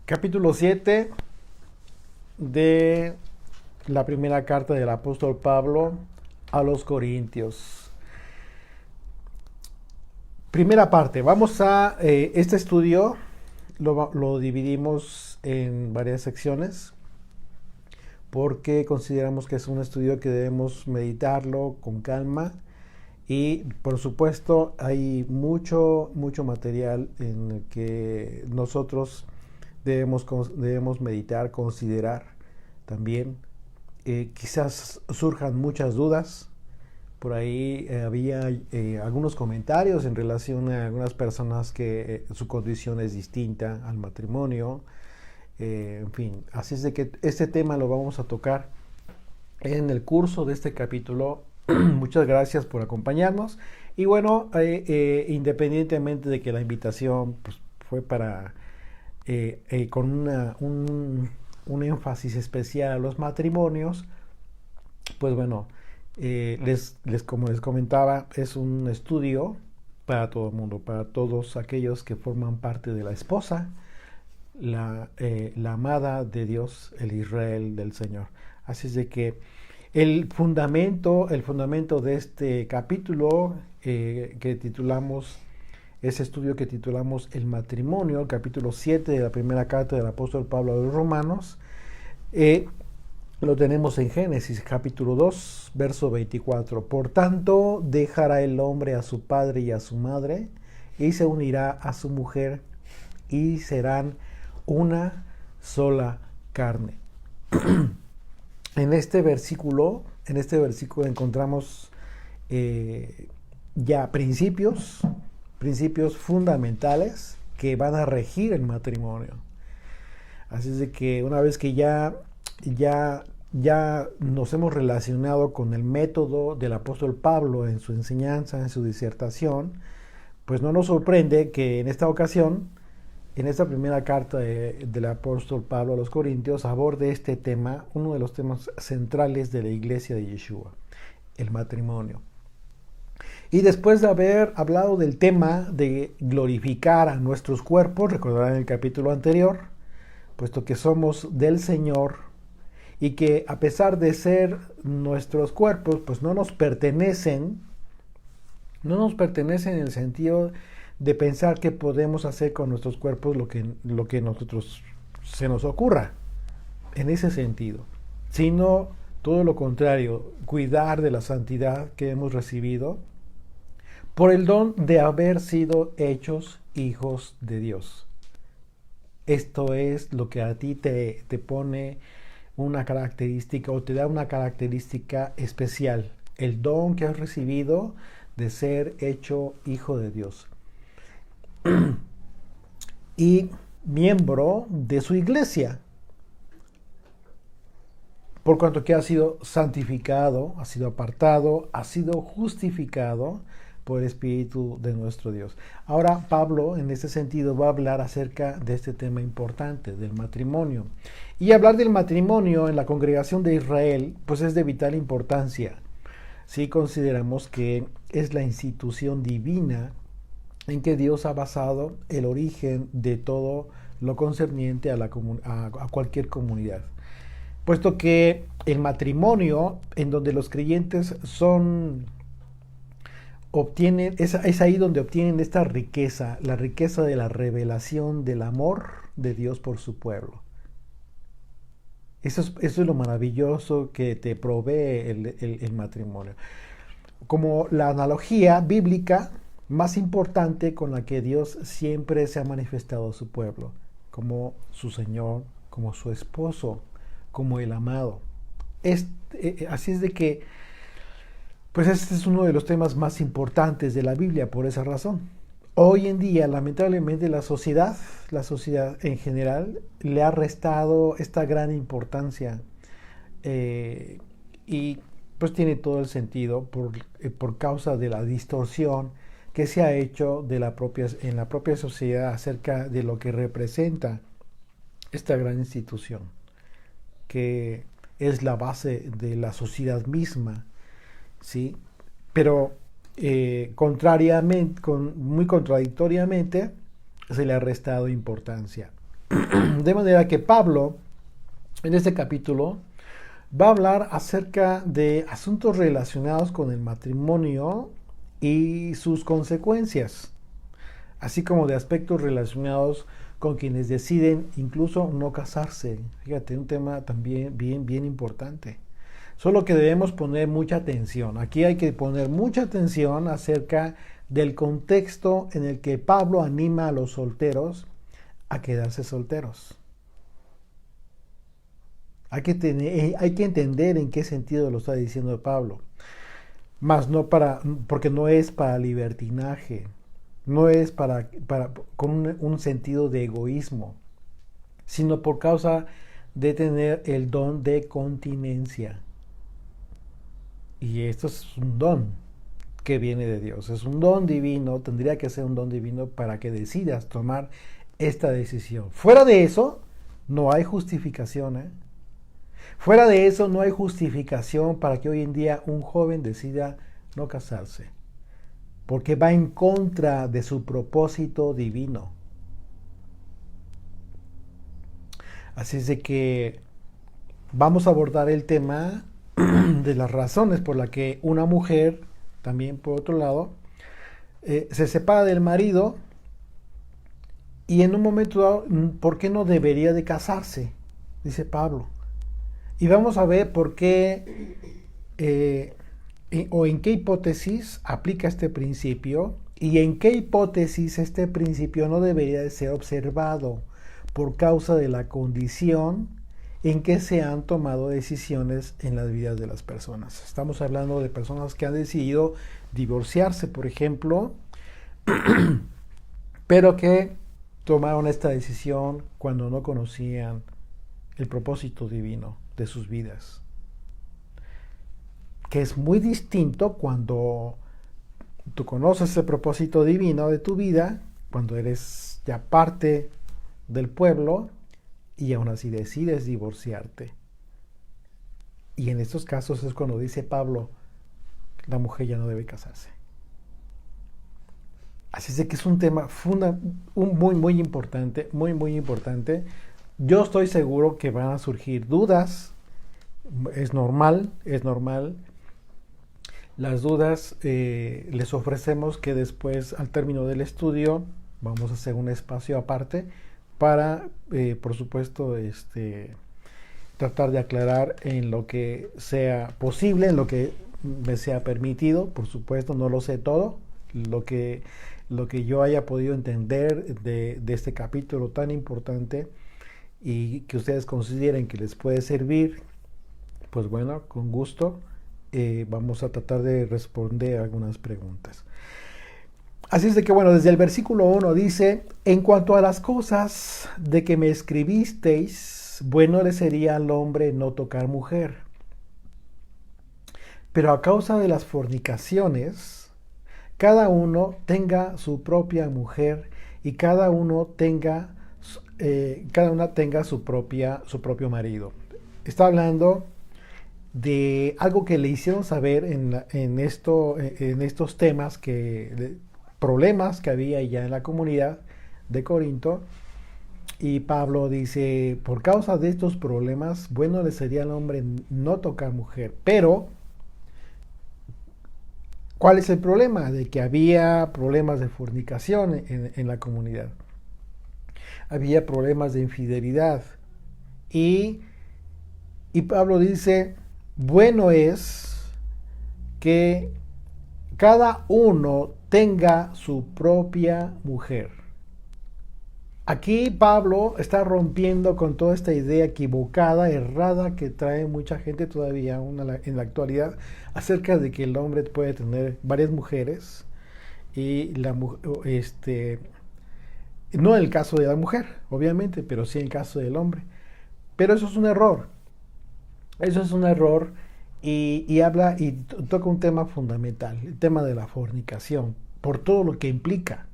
Capítulo 7 de la primera carta del apóstol Pablo a los Corintios. Primera parte, vamos a este estudio lo dividimos en varias secciones porque consideramos que es un estudio que debemos meditarlo con calma y por supuesto hay mucho material en el que nosotros debemos meditar, considerar también. Quizás surjan muchas dudas. Por ahí había algunos comentarios en relación a algunas personas que su condición es distinta al matrimonio. En fin, así es de que este tema lo vamos a tocar en el curso de este capítulo. Muchas gracias por acompañarnos. Y bueno, independientemente de que la invitación pues, fue para con un énfasis especial a los matrimonios, pues bueno, como les comentaba, es un estudio para todo el mundo, para todos aquellos que forman parte de la esposa, la amada de Dios, el Israel del Señor. Así es de que el fundamento de este capítulo que titulamos, ese estudio que titulamos El matrimonio, el capítulo 7 de la primera carta del apóstol Pablo a los Romanos, lo tenemos en Génesis capítulo 2, verso 24. Por tanto, dejará el hombre a su padre y a su madre, y se unirá a su mujer, y serán una sola carne. En este versículo encontramos ya principios fundamentales que van a regir el matrimonio. Así es de que una vez que ya nos hemos relacionado con el método del apóstol Pablo en su enseñanza, en su disertación, pues no nos sorprende que en esta ocasión, en esta primera carta del apóstol Pablo a los Corintios, aborde este tema, uno de los temas centrales de la iglesia de Yeshua, el matrimonio. Y después de haber hablado del tema de glorificar a nuestros cuerpos, recordarán el capítulo anterior, puesto que somos del Señor y que a pesar de ser nuestros cuerpos, pues no nos pertenecen en el sentido de pensar que podemos hacer con nuestros cuerpos lo que nosotros se nos ocurra, en ese sentido, sino todo lo contrario, cuidar de la santidad que hemos recibido por el don de haber sido hechos hijos de Dios. Esto es lo que a ti te pone una característica o te da una característica especial, el don que has recibido de ser hecho hijo de Dios y miembro de su iglesia, por cuanto que ha sido santificado, ha sido apartado, ha sido justificado por el Espíritu de nuestro Dios. Ahora Pablo en este sentido va a hablar acerca de este tema importante del matrimonio. Y hablar del matrimonio en la congregación de Israel pues es de vital importancia si consideramos que es la institución divina en que Dios ha basado el origen de todo lo concerniente a cualquier comunidad. Puesto que el matrimonio en donde los creyentes es ahí donde obtienen esta riqueza, la riqueza de la revelación del amor de Dios por su pueblo. Eso es lo maravilloso que te provee el matrimonio. Como la analogía bíblica más importante con la que Dios siempre se ha manifestado a su pueblo, como su Señor, como su esposo, como el amado. Así es de que pues este es uno de los temas más importantes de la Biblia por esa razón. Hoy en día, lamentablemente, la sociedad en general, le ha restado esta gran importancia y pues tiene todo el sentido por causa de la distorsión que se ha hecho en la propia sociedad acerca de lo que representa esta gran institución, que es la base de la sociedad misma. ¿Sí? Pero muy contradictoriamente se le ha restado importancia. De manera que Pablo, en este capítulo, va a hablar acerca de asuntos relacionados con el matrimonio y sus consecuencias, así como de aspectos relacionados con quienes deciden incluso no casarse. Fíjate, un tema también bien importante. Solo que debemos poner mucha atención. Aquí hay que poner mucha atención acerca del contexto en el que Pablo anima a los solteros a quedarse solteros. Hay que entender en qué sentido lo está diciendo Pablo. Más no para, porque no es para libertinaje, no es con un sentido de egoísmo, sino por causa de tener el don de continencia. Y esto es un don que viene de Dios, es un don divino, tendría que ser un don divino para que decidas tomar esta decisión. Fuera de eso, no hay justificación, ¿eh? Fuera de eso, no hay justificación para que hoy en día un joven decida no casarse, porque va en contra de su propósito divino. Así es de que vamos a abordar el tema de las razones por las que una mujer, también por otro lado, se separa del marido y en un momento dado, ¿por qué no debería de casarse? Dice Pablo. Y vamos a ver por qué o en qué hipótesis aplica este principio y en qué hipótesis este principio no debería de ser observado por causa de la condición en que se han tomado decisiones en las vidas de las personas. Estamos hablando de personas que han decidido divorciarse, por ejemplo, pero que tomaron esta decisión cuando no conocían el propósito divino de sus vidas. Que es muy distinto cuando tú conoces el propósito divino de tu vida, cuando eres ya parte del pueblo y aún así decides divorciarte. Y en estos casos es cuando dice Pablo, la mujer ya no debe casarse. Así es de que es un tema muy importante, muy importante. Yo estoy seguro que van a surgir dudas, es normal. Las dudas les ofrecemos que después, al término del estudio, vamos a hacer un espacio aparte para, por supuesto, tratar de aclarar en lo que sea posible, en lo que me sea permitido. Por supuesto, no lo sé todo. Lo que yo haya podido entender de este capítulo tan importante y que ustedes consideren que les puede servir, pues bueno, con gusto vamos a tratar de responder algunas preguntas. Así es de que bueno, desde el versículo 1 dice, en cuanto a las cosas de que me escribisteis, bueno le sería al hombre no tocar mujer. Pero a causa de las fornicaciones, cada uno tenga su propia mujer y cada una tenga su propio marido. Está hablando de algo que le hicieron saber en estos temas, problemas que había ya en la comunidad de Corinto. Y Pablo dice, por causa de estos problemas, bueno le sería al hombre no tocar mujer. Pero, ¿cuál es el problema? De que había problemas de fornicación en la comunidad. Había problemas de infidelidad. Y Pablo dice, bueno es que cada uno tenga su propia mujer. Aquí Pablo está rompiendo con toda esta idea equivocada, errada, que trae mucha gente todavía en la actualidad, acerca de que el hombre puede tener varias mujeres y no en el caso de la mujer, obviamente, pero sí en el caso del hombre. Pero eso es un error. Eso es un error y habla y toca un tema fundamental, el tema de la fornicación, por todo lo que implica.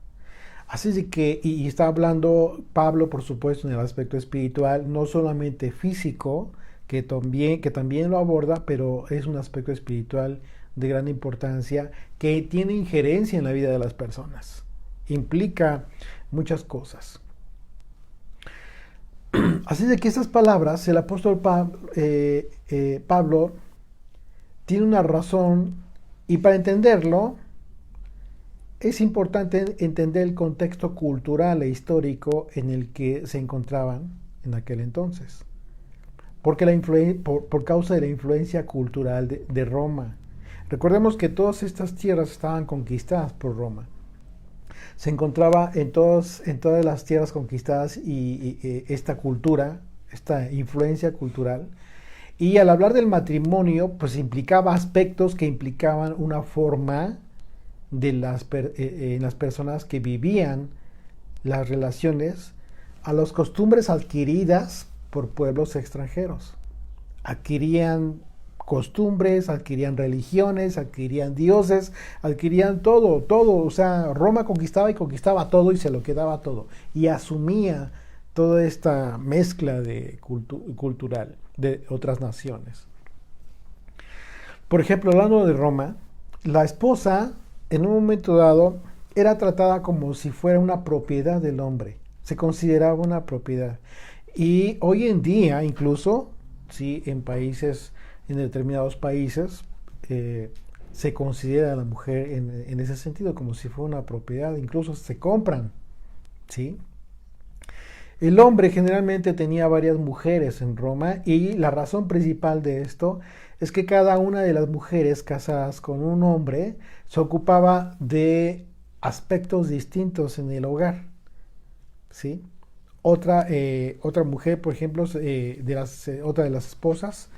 Así es de que, y está hablando Pablo, por supuesto, en el aspecto espiritual, no solamente físico, que también lo aborda, pero es un aspecto espiritual de gran importancia que tiene injerencia en la vida de las personas. Implica muchas cosas. Así de que estas palabras, el apóstol Pablo tiene una razón, y para entenderlo es importante entender el contexto cultural e histórico en el que se encontraban en aquel entonces. Porque por causa de la influencia cultural de Roma. Recordemos que todas estas tierras estaban conquistadas por Roma. Se encontraba en todas las tierras conquistadas y esta cultura, esta influencia cultural. Y al hablar del matrimonio, pues implicaba aspectos que implicaban una forma de en las personas que vivían las relaciones a las costumbres adquiridas por pueblos extranjeros. Adquirían costumbres, adquirían religiones, adquirían dioses, adquirían todo. O sea, Roma conquistaba y conquistaba todo y se lo quedaba todo. Y asumía toda esta mezcla de cultural de otras naciones. Por ejemplo, hablando de Roma, la esposa en un momento dado era tratada como si fuera una propiedad del hombre. Se consideraba una propiedad. Y hoy en día, incluso, sí, en determinados países, se considera a la mujer en ese sentido como si fuera una propiedad. Incluso se compran, ¿sí? El hombre generalmente tenía varias mujeres en Roma, y la razón principal de esto es que cada una de las mujeres casadas con un hombre se ocupaba de aspectos distintos en el hogar, ¿sí? Otra mujer, por ejemplo, otra de las esposas,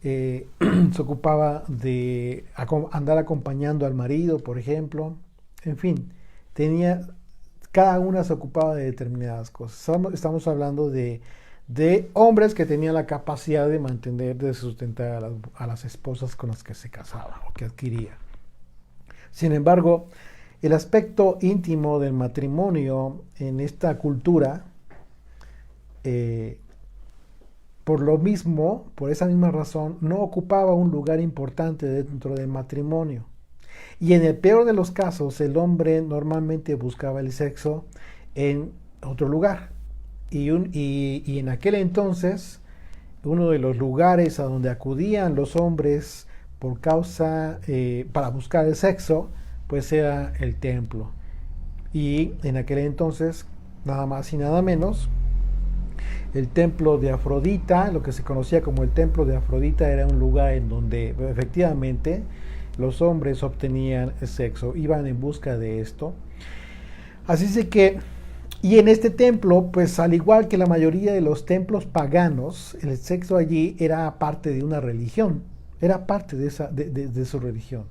se ocupaba de andar acompañando al marido, por ejemplo. En fin, cada una se ocupaba de determinadas cosas. Estamos hablando de hombres que tenían la capacidad de mantener, de sustentar a las esposas con las que se casaba o que adquiría. Sin embargo, el aspecto íntimo del matrimonio en esta cultura, por esa misma razón, no ocupaba un lugar importante dentro del matrimonio. Y en el peor de los casos, el hombre normalmente buscaba el sexo en otro lugar. Y en aquel entonces, uno de los lugares a donde acudían los hombres para buscar el sexo, pues era el templo. Y en aquel entonces, nada más y nada menos, el templo de Afrodita, lo que se conocía como el templo de Afrodita, era un lugar en donde efectivamente los hombres obtenían sexo, iban en busca de esto. Así es que, y en este templo, pues al igual que la mayoría de los templos paganos, el sexo allí era parte de una religión, era parte de su religión.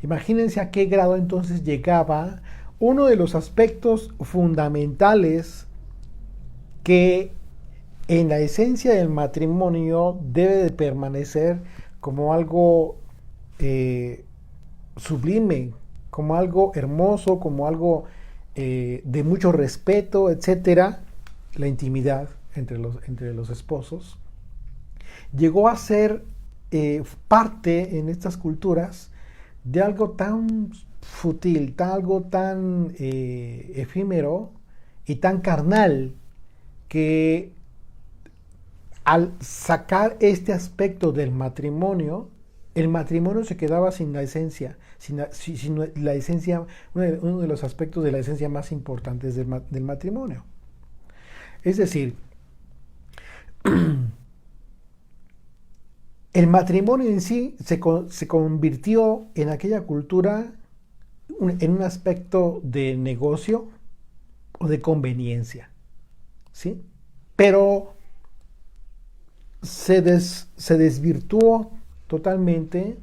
Imagínense a qué grado entonces llegaba uno de los aspectos fundamentales que en la esencia del matrimonio debe de permanecer como algo sublime, como algo hermoso, como algo de mucho respeto, etcétera, la intimidad entre los esposos, llegó a ser parte en estas culturas de algo tan fútil, algo tan efímero y tan carnal, que al sacar este aspecto del matrimonio, el matrimonio se quedaba sin la esencia, sin la esencia, uno de los aspectos de la esencia más importantes del matrimonio. Es decir, el matrimonio en sí se convirtió en aquella cultura en un aspecto de negocio o de conveniencia, ¿sí? Pero se desvirtuó totalmente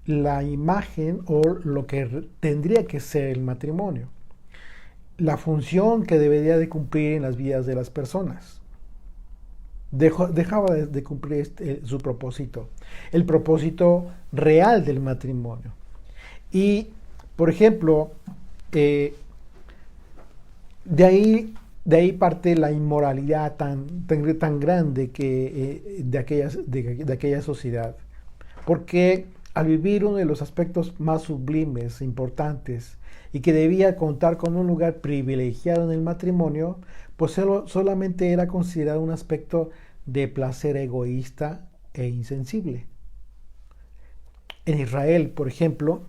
la imagen o lo que tendría que ser el matrimonio, la función que debería de cumplir en las vidas de las personas. Dejaba de cumplir su propósito, el propósito real del matrimonio. Y, por ejemplo, de ahí parte la inmoralidad tan grande de aquella sociedad. Porque al vivir uno de los aspectos más sublimes, importantes, y que debía contar con un lugar privilegiado en el matrimonio, pues solamente era considerado un aspecto de placer egoísta e insensible. En Israel, por ejemplo,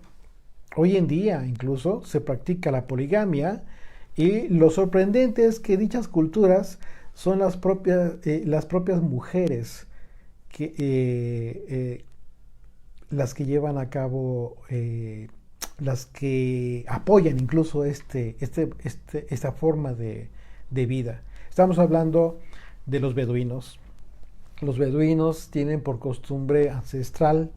hoy en día incluso se practica la poligamia y lo sorprendente es que dichas culturas son las propias mujeres que, las que llevan a cabo, las que apoyan incluso esta forma de vida. Estamos hablando de los beduinos. Los beduinos tienen por costumbre ancestral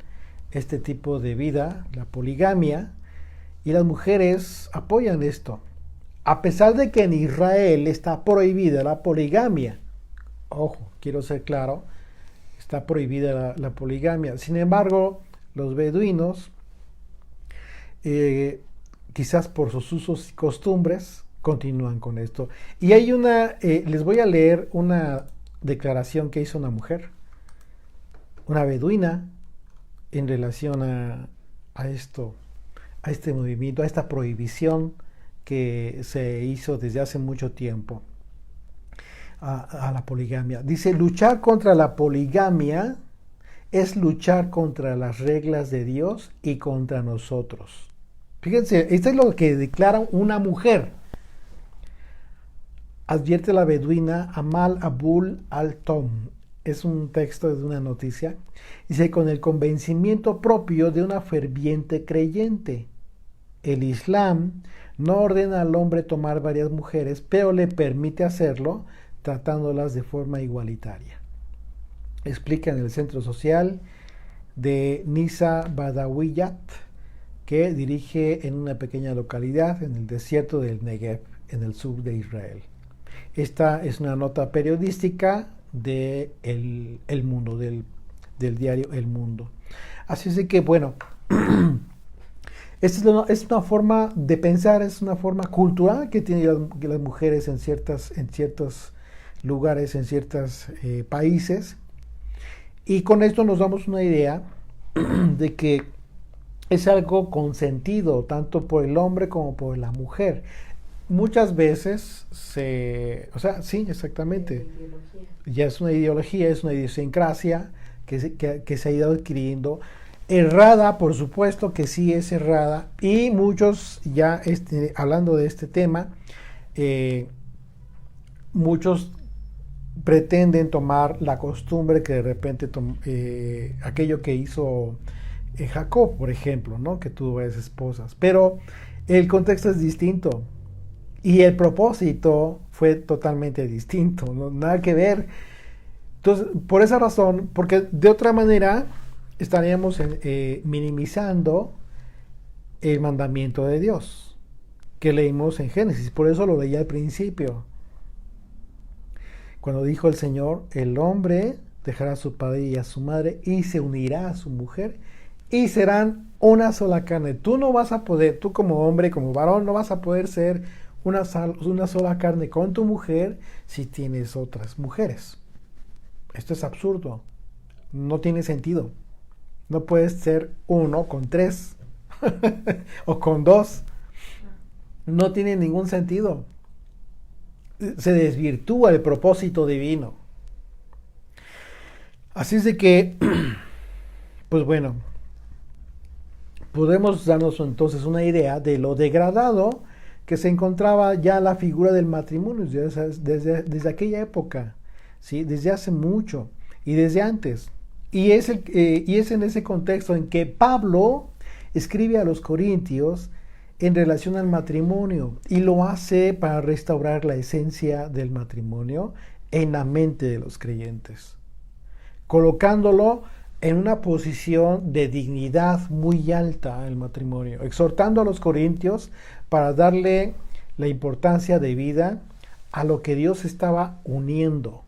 este tipo de vida, la poligamia, y las mujeres apoyan esto. A pesar de que en Israel está prohibida la poligamia, ojo, quiero ser claro, está prohibida la poligamia. Sin embargo, los beduinos, quizás por sus usos y costumbres, continúan con esto. Y hay les voy a leer una declaración que hizo una mujer, una beduina, en relación a esto, a este movimiento, a esta prohibición que se hizo desde hace mucho tiempo a la poligamia. Dice, luchar contra la poligamia es luchar contra las reglas de Dios y contra nosotros. Fíjense, esto es lo que declara una mujer. Advierte la beduina Amal Abul al-Tom. Es un texto de una noticia. Dice, con el convencimiento propio de una ferviente creyente. El Islam no ordena al hombre tomar varias mujeres, pero le permite hacerlo tratándolas de forma igualitaria. Explica en el centro social de Nisa Badawiyat, que dirige en una pequeña localidad en el desierto del Negev, en el sur de Israel. Esta es una nota periodística de El Mundo, del diario El Mundo. Así es de que, bueno, esta es una forma de pensar, es una forma cultural que tienen las mujeres en ciertos lugares, en ciertos países. Y con esto nos damos una idea de que es algo consentido tanto por el hombre como por la mujer. Muchas veces sí, exactamente. Ya es una ideología, es una idiosincrasia que se ha ido adquiriendo. Errada, por supuesto que sí es errada. Y muchos, ya hablando de este tema, muchos pretenden tomar la costumbre que de repente aquello que hizo Jacob, por ejemplo, ¿no? Que tuvo varias esposas. Pero el contexto es distinto. Y el propósito fue totalmente distinto, ¿no? Nada que ver. Entonces, por esa razón, porque de otra manera estaríamos minimizando el mandamiento de Dios que leímos en Génesis. Por eso lo leí al principio. Cuando dijo el Señor, el hombre dejará a su padre y a su madre y se unirá a su mujer y serán una sola carne. Tú no vas a poder, tú como hombre, como varón, no vas a poder ser una sola carne con tu mujer si tienes otras mujeres. Esto es absurdo. No tiene sentido. No puedes ser uno con tres o con dos. No tiene ningún sentido. Se desvirtúa el propósito divino. Así es de que, pues bueno, podemos darnos entonces una idea de lo degradado que se encontraba ya la figura del matrimonio desde aquella época, ¿sí? Desde hace mucho y desde antes. Y es en ese contexto en que Pablo escribe a los Corintios en relación al matrimonio y lo hace para restaurar la esencia del matrimonio en la mente de los creyentes, colocándolo en una posición de dignidad muy alta el matrimonio, exhortando a los corintios para darle la importancia de vida a lo que Dios estaba uniendo.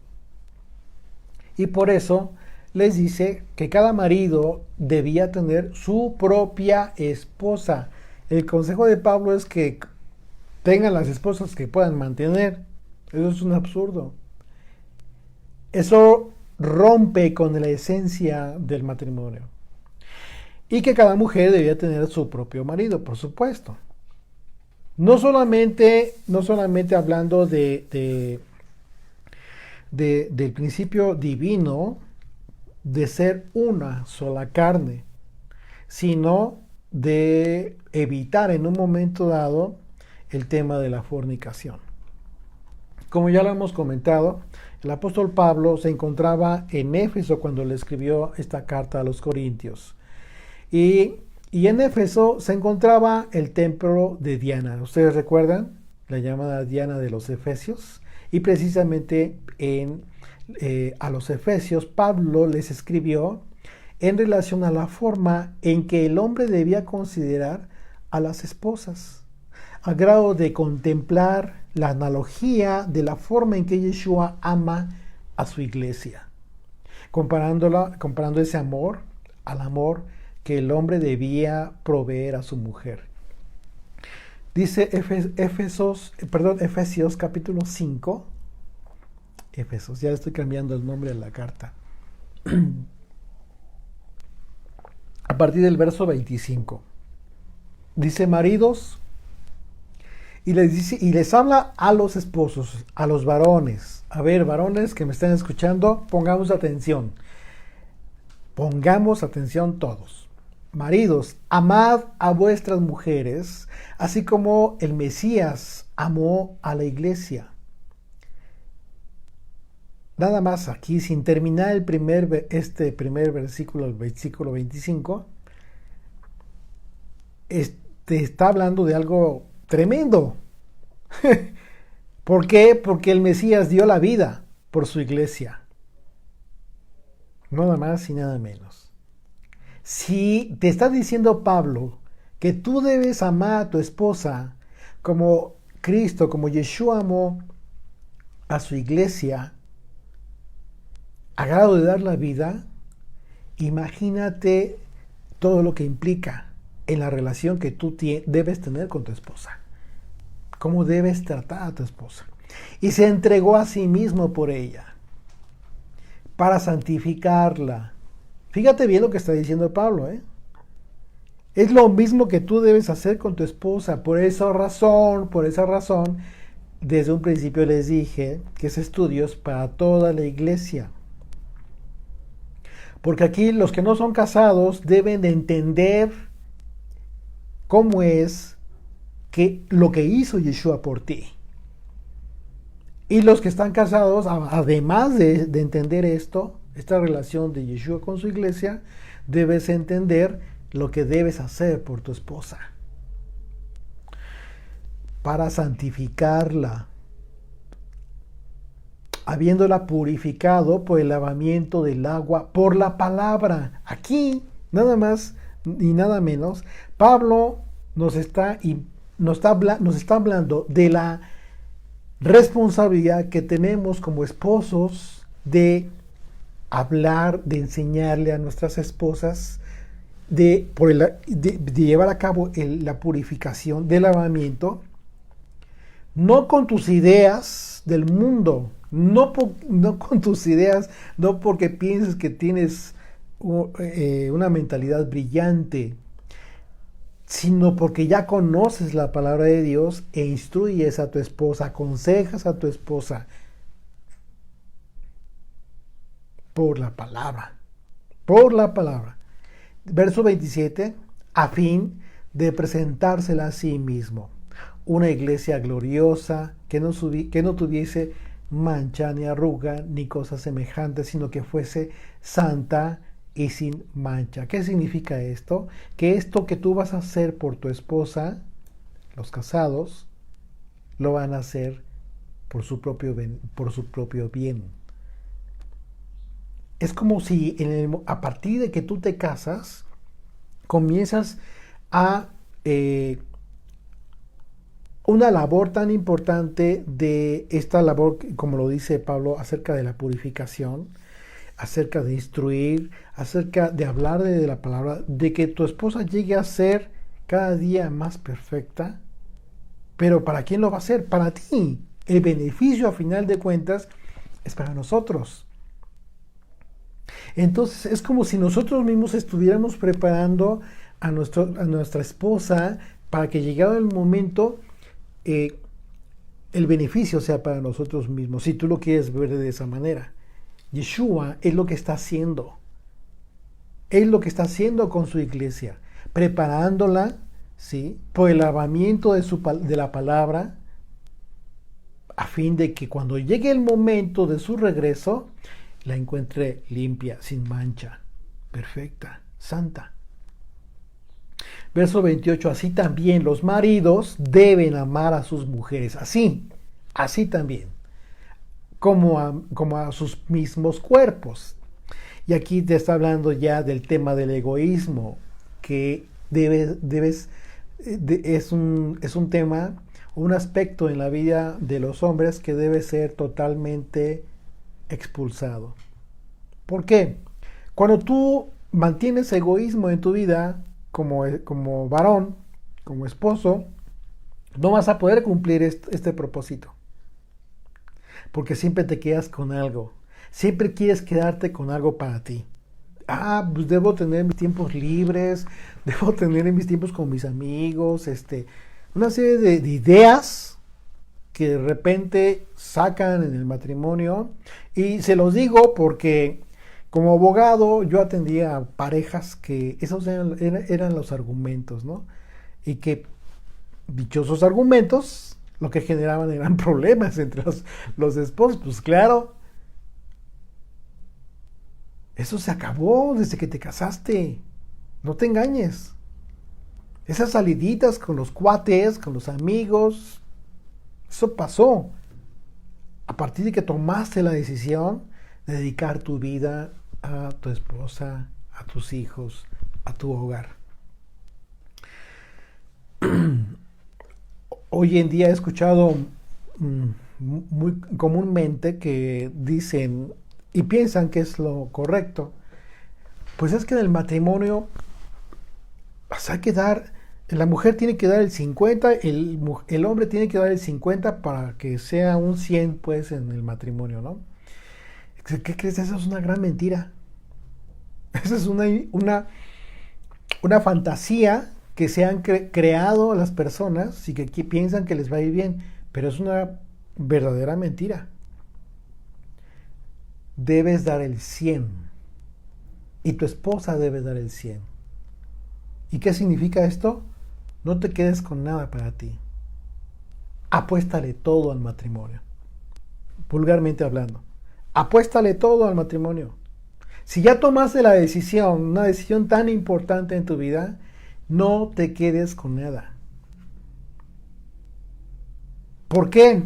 Y por eso les dice que cada marido debía tener su propia esposa. El consejo de Pablo es que tengan las esposas que puedan mantener. Eso es un absurdo. Eso rompe con la esencia del matrimonio. y que cada mujer debía tener su propio marido, por supuesto. No solamente hablando del principio divino de ser una sola carne, sino de evitar en un momento dado el tema de la fornicación. Como ya lo hemos comentado, el apóstol Pablo se encontraba en Éfeso cuando le escribió esta carta a los Corintios. Y en Éfeso se encontraba el templo de Diana. ¿Ustedes recuerdan? La llamada Diana de los Efesios. Y precisamente a los Efesios Pablo les escribió en relación a la forma en que el hombre debía considerar a las esposas, a grado de contemplar la analogía de la forma en que Yeshua ama a su iglesia, comparando ese amor al amor que el hombre debía proveer a su mujer. Dice Efesios capítulo 5, Efesios, ya estoy cambiando el nombre de la carta, a partir del verso 25. Dice: maridos, y les habla a los esposos, a los varones. A ver, varones que me están escuchando, pongamos atención. Pongamos atención todos. Maridos, amad a vuestras mujeres, así como el Mesías amó a la iglesia. Nada más aquí, sin terminar este primer versículo, el versículo 25, está hablando de algo tremendo. ¿Por qué? Porque el Mesías dio la vida por su iglesia. Nada más y nada menos. Si te está diciendo Pablo que tú debes amar a tu esposa como Cristo, como Yeshua amó a su iglesia, a grado de dar la vida, imagínate todo lo que implica en la relación que tú debes tener con tu esposa. Cómo debes tratar a tu esposa. Y se entregó a sí mismo por ella, para santificarla. Fíjate bien lo que está diciendo Pablo, ¿eh? Es lo mismo que tú debes hacer con tu esposa. Por esa razón, desde un principio les dije que ese estudio es para toda la iglesia. Porque aquí los que no son casados deben de entender cómo es lo que hizo Yeshua por ti. Y los que están casados, además de entender esta relación de Yeshua con su iglesia, debes entender lo que debes hacer por tu esposa para santificarla, habiéndola purificado por el lavamiento del agua, por la palabra. Aquí, nada más y nada menos, Pablo nos está hablando de la responsabilidad que tenemos como esposos de hablar, de enseñarle a nuestras esposas, de llevar a cabo la purificación del lavamiento, no con tus ideas del mundo, no con tus ideas, no porque pienses que tienes una mentalidad brillante, sino porque ya conoces la palabra de Dios e instruyes a tu esposa, aconsejas a tu esposa por la palabra. Verso 27, a fin de presentársela a sí mismo, una iglesia gloriosa que no tuviese mancha ni arruga ni cosa semejante, sino que fuese santa y sin mancha. ¿Qué significa esto? Que esto que tú vas a hacer por tu esposa, los casados, lo van a hacer por su propio bien. Es como si a partir de que tú te casas, comienzas a una labor tan importante de esta labor, como lo dice Pablo, acerca de la purificación, acerca de instruir, acerca de hablar de la palabra, de que tu esposa llegue a ser cada día más perfecta. Pero ¿para quién lo va a hacer? Para ti. El beneficio, a final de cuentas, es para nosotros. Entonces es como si nosotros mismos estuviéramos preparando a nuestra esposa para que llegado el momento el beneficio sea para nosotros mismos, si tú lo quieres ver de esa manera. Yeshua es lo que está haciendo. Es lo que está haciendo con su iglesia, preparándola, ¿sí?, por el lavamiento de la palabra, a fin de que cuando llegue el momento de su regreso, la encuentre limpia, sin mancha, perfecta, santa. Verso 28, así también los maridos deben amar a sus mujeres, así también, como a sus mismos cuerpos. Y aquí te está hablando ya del tema del egoísmo, que es un tema, un aspecto en la vida de los hombres que debe ser totalmente expulsado. ¿Por qué? Cuando tú mantienes egoísmo en tu vida, como varón, como esposo, no vas a poder cumplir este propósito. Porque siempre te quedas con algo. Siempre quieres quedarte con algo para ti. Pues debo tener mis tiempos libres, debo tener mis tiempos con mis amigos, una serie de ideas que de repente sacan en el matrimonio. Y se los digo porque como abogado yo atendía a parejas que esos eran los argumentos, ¿no? Y que dichosos argumentos lo que generaban eran problemas entre los esposos. Pues claro, eso se acabó desde que te casaste. No te engañes. Esas saliditas con los cuates, con los amigos, eso pasó a partir de que tomaste la decisión de dedicar tu vida a tu esposa, a tus hijos, a tu hogar. Hoy en día he escuchado muy comúnmente que dicen y piensan que es lo correcto, pues es que en el matrimonio hay que dar, la mujer tiene que dar el 50, el hombre tiene que dar el 50 para que sea un 100 pues en el matrimonio, ¿no? ¿Qué crees? Eso es una gran mentira. Esa es una fantasía que se han creado las personas y que piensan que les va a ir bien, pero es una verdadera mentira. Debes dar el 100 y tu esposa debe dar el 100. ¿Y qué significa esto? No te quedes con nada para ti. Apuéstale todo al matrimonio. Vulgarmente hablando. Apuéstale todo al matrimonio. Si ya tomaste la decisión, una decisión tan importante en tu vida, no te quedes con nada. ¿Por qué?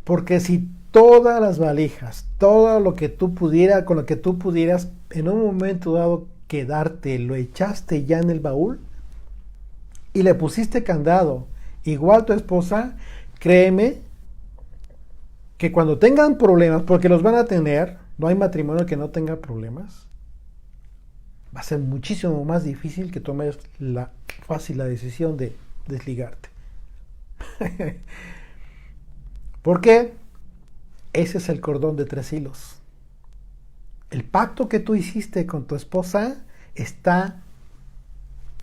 Porque si todas las valijas, todo lo que tú pudieras, con lo que tú pudieras en un momento dado quedarte, lo echaste ya en el baúl y le pusiste candado, igual tu esposa, créeme que cuando tengan problemas, porque los van a tener, no hay matrimonio que no tenga problemas, va a ser muchísimo más difícil que tomes la decisión de desligarte. ¿Por qué? Ese es el cordón de 3 hilos. El pacto que tú hiciste con tu esposa está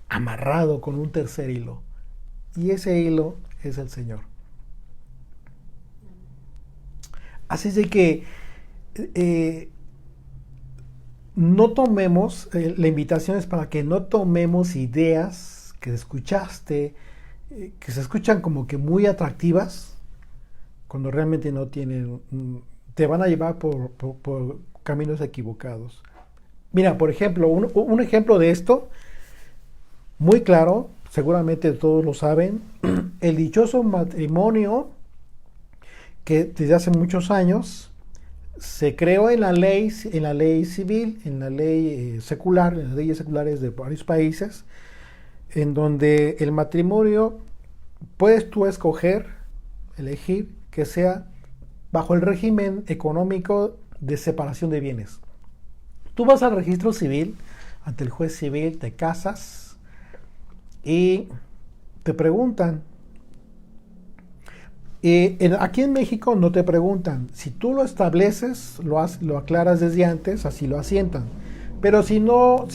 amarrado con un tercer hilo. Y ese hilo es el Señor. Así es de que no tomemos, la invitación es para que no tomemos ideas que escuchaste, que se escuchan como que muy atractivas, cuando realmente no tienen, te van a llevar por caminos equivocados. Mira, por ejemplo, un ejemplo de esto, muy claro, seguramente todos lo saben, el dichoso matrimonio que desde hace muchos años se creó en la ley civil, en la ley secular, en las leyes seculares de varios países, en donde el matrimonio puedes tú elegir que sea bajo el régimen económico de separación de bienes. Tú vas al registro civil, ante el juez civil, te casas y te preguntan. Aquí en México no te preguntan. Si tú lo estableces, lo aclaras desde antes, así lo asientan. Pero si no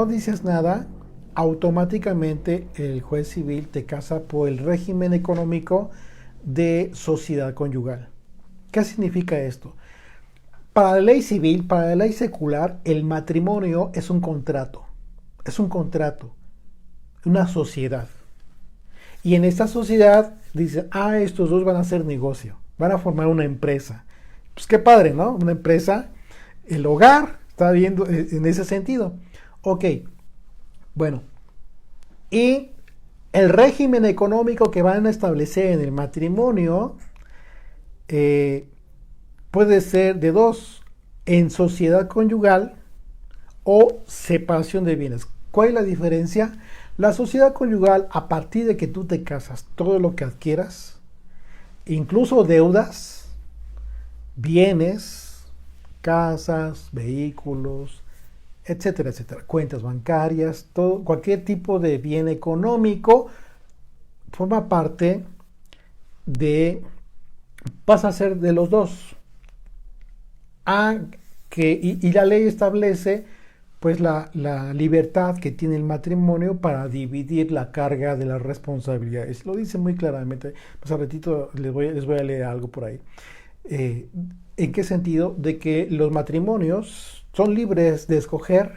dices nada, automáticamente el juez civil te casa por el régimen económico de sociedad conyugal. ¿Qué significa esto? Para la ley civil, para la ley secular, el matrimonio es un contrato. Es un contrato, una sociedad. Y en esta sociedad dicen, estos dos van a hacer negocio, van a formar una empresa. Pues qué padre, ¿no? Una empresa, el hogar está viendo en ese sentido. Ok, bueno. Y el régimen económico que van a establecer en el matrimonio puede ser de dos, en sociedad conyugal o separación de bienes. ¿Cuál es la diferencia? La sociedad conyugal, a partir de que tú te casas, todo lo que adquieras, incluso deudas, bienes, casas, vehículos, etcétera, etcétera, cuentas bancarias, todo, cualquier tipo de bien económico forma parte pasa a ser de los dos. Y la ley establece pues la libertad que tiene el matrimonio para dividir la carga de las responsabilidades. Lo dice muy claramente. Pues al ratito les voy a leer algo por ahí. ¿En qué sentido? De que los matrimonios son libres de escoger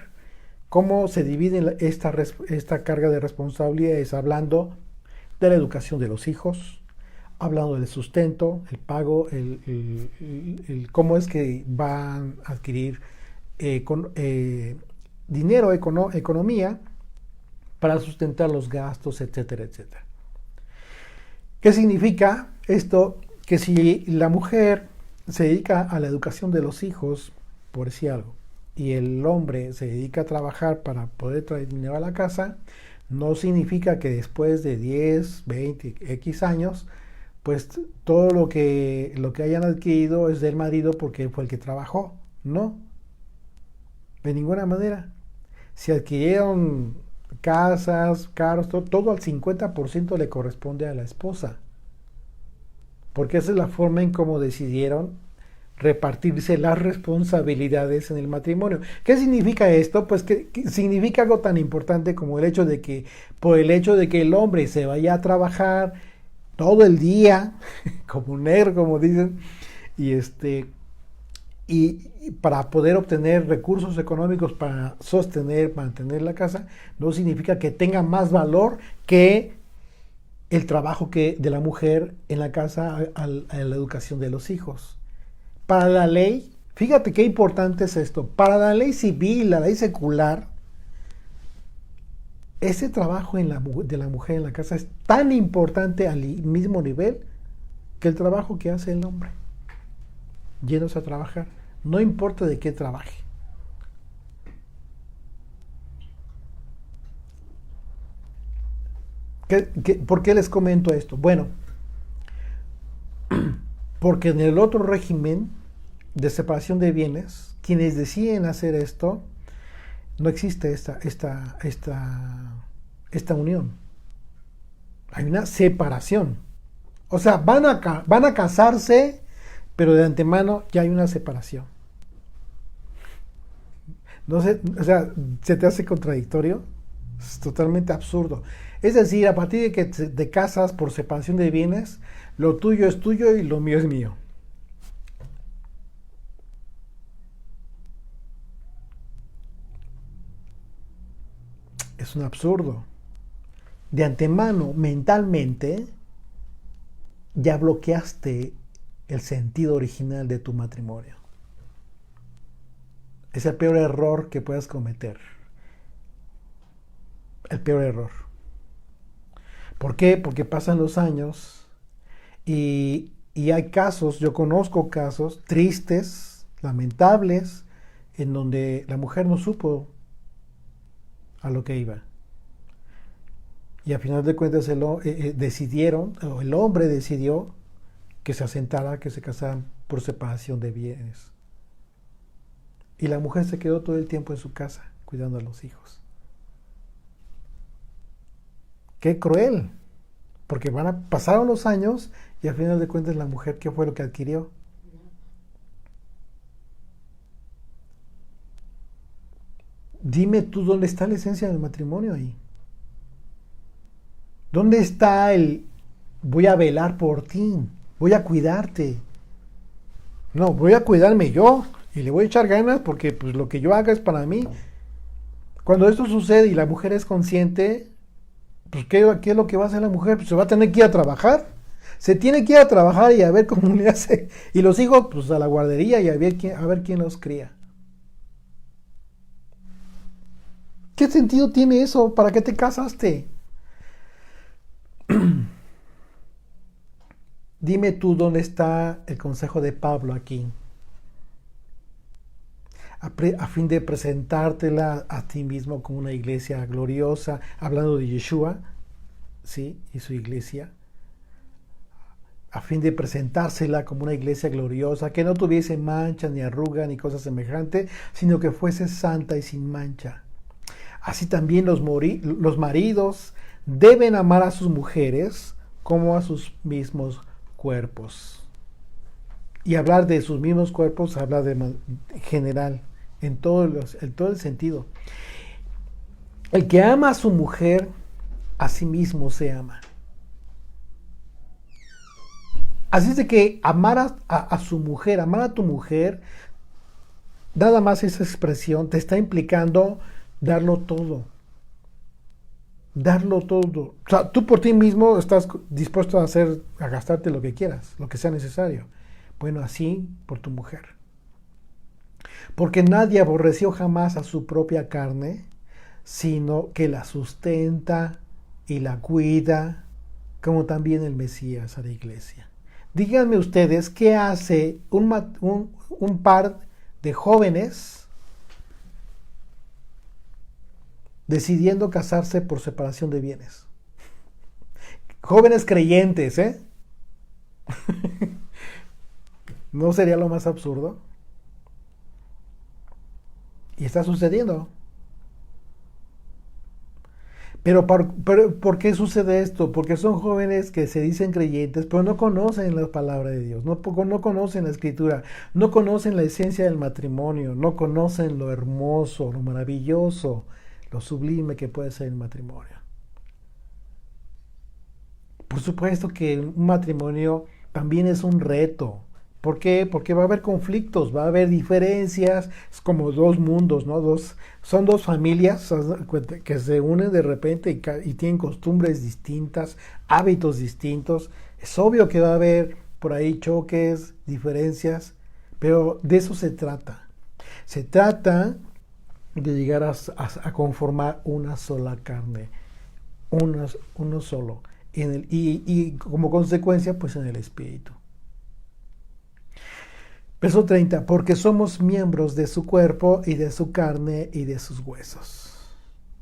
cómo se divide esta carga de responsabilidades, hablando de la educación de los hijos, hablando del sustento, el pago, cómo es que van a adquirir dinero, economía, para sustentar los gastos, etcétera, etcétera. ¿Qué significa esto? Que si la mujer se dedica a la educación de los hijos, por decir algo, y el hombre se dedica a trabajar para poder traer dinero a la casa, no significa que después de 10, 20, X años, pues todo lo que hayan adquirido es del marido porque fue el que trabajó. No, de ninguna manera. Si adquirieron casas, carros, todo al 50% le corresponde a la esposa. Porque esa es la forma en cómo decidieron repartirse las responsabilidades en el matrimonio. ¿Qué significa esto? Pues que significa algo tan importante como el hecho de que, por el hecho de que el hombre se vaya a trabajar todo el día, como un negro, como dicen, y para poder obtener recursos económicos para mantener la casa, no significa que tenga más valor que el trabajo de la mujer en la casa a la educación de los hijos. Para la ley, fíjate qué importante es esto, para la ley civil, la ley secular, ese trabajo de la mujer en la casa es tan importante al mismo nivel que el trabajo que hace el hombre, yéndose a trabajar, no importa de qué trabaje. ¿Por qué les comento esto? Bueno, porque en el otro régimen de separación de bienes, quienes deciden hacer esto, no existe esta unión. Hay una separación. O sea, van a casarse, pero de antemano ya hay una separación. No sé, o sea, ¿se te hace contradictorio? Es totalmente absurdo. Es decir, a partir de que te casas por separación de bienes, lo tuyo es tuyo y lo mío es mío. Es un absurdo. De antemano, mentalmente, ya bloqueaste el sentido original de tu matrimonio. Es el peor error que puedas cometer. El peor error. ¿Por qué? Porque pasan los años y hay casos, yo conozco casos tristes, lamentables, en donde la mujer no supo a lo que iba. Y a final de cuentas decidieron, o el hombre decidió que se asentara, que se casaran por separación de bienes. Y la mujer se quedó todo el tiempo en su casa, cuidando a los hijos. ¡Qué cruel! Porque pasaron los años y a final de cuentas la mujer, ¿qué fue lo que adquirió? Dime tú dónde está la esencia del matrimonio ahí. ¿Dónde está el voy a velar por ti, voy a cuidarte? No, voy a cuidarme yo y le voy a echar ganas porque pues lo que yo haga es para mí. Cuando esto sucede y la mujer es consciente, pues ¿qué es lo que va a hacer la mujer? Pues se va a tener que ir a trabajar. Se tiene que ir a trabajar y a ver cómo le hace. Y los hijos, pues a la guardería y a ver quién los cría. ¿Qué sentido tiene eso? ¿Para qué te casaste? Dime tú dónde está el consejo de Pablo aquí. A fin de presentártela a ti mismo como una iglesia gloriosa, hablando de Yeshua, ¿sí? Y su iglesia. A fin de presentársela como una iglesia gloriosa, que no tuviese mancha, ni arruga, ni cosa semejante, sino que fuese santa y sin mancha. Así también los maridos deben amar a sus mujeres como a sus mismos cuerpos. Y hablar de sus mismos cuerpos habla de general, en todo el sentido. El que ama a su mujer, a sí mismo se ama. Así es de que amar a su mujer, amar a tu mujer, nada más esa expresión te está implicando darlo todo. Darlo todo. O sea, tú por ti mismo estás dispuesto a gastarte lo que quieras, lo que sea necesario. Bueno, así por tu mujer. Porque nadie aborreció jamás a su propia carne, sino que la sustenta y la cuida, como también el Mesías a la iglesia. Díganme ustedes, ¿qué hace un par de jóvenes decidiendo casarse por separación de bienes? Jóvenes creyentes, ¿eh? ¿No sería lo más absurdo? Y está sucediendo. Pero ¿por qué sucede esto? Porque son jóvenes que se dicen creyentes, pero no conocen la palabra de Dios, no conocen la escritura, no conocen la esencia del matrimonio, no conocen lo hermoso, lo maravilloso, lo sublime que puede ser el matrimonio. Por supuesto que un matrimonio también es un reto. ¿Por qué? Porque va a haber conflictos, va a haber diferencias, es como dos mundos, ¿no? Son dos familias que se unen de repente y tienen costumbres distintas, hábitos distintos. Es obvio que va a haber por ahí choques, diferencias, pero de eso se trata. Se trata de llegar a conformar una sola carne, uno solo, y como consecuencia, pues en el espíritu. Verso 30, porque somos miembros de su cuerpo y de su carne y de sus huesos.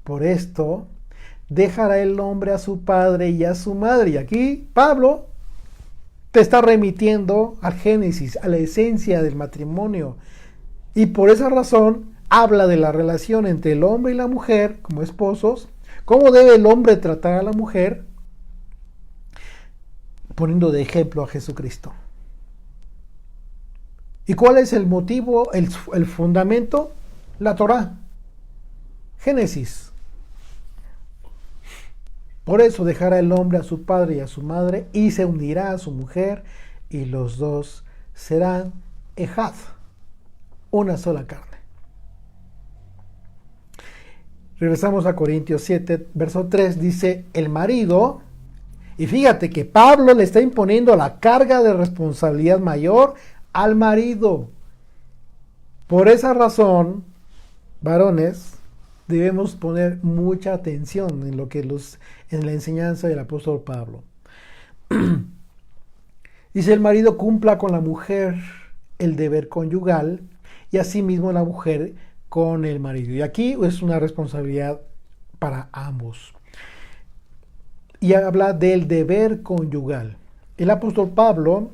Por esto, dejará el hombre a su padre y a su madre. Y aquí Pablo te está remitiendo al Génesis, a la esencia del matrimonio. Y por esa razón habla de la relación entre el hombre y la mujer como esposos, cómo debe el hombre tratar a la mujer, poniendo de ejemplo a Jesucristo. ¿Y cuál es el motivo, el fundamento? La Torá. Génesis. Por eso dejará el hombre a su padre y a su madre y se unirá a su mujer y los dos serán ejad, una sola carne. Regresamos a Corintios 7, verso 3, dice el marido, y fíjate que Pablo le está imponiendo la carga de responsabilidad mayor al marido. Por esa razón, varones, debemos poner mucha atención en lo que en la enseñanza del apóstol Pablo. Dice el marido cumpla con la mujer el deber conyugal y asimismo la mujer con el marido. Y aquí es una responsabilidad para ambos. Y habla del deber conyugal. El apóstol Pablo,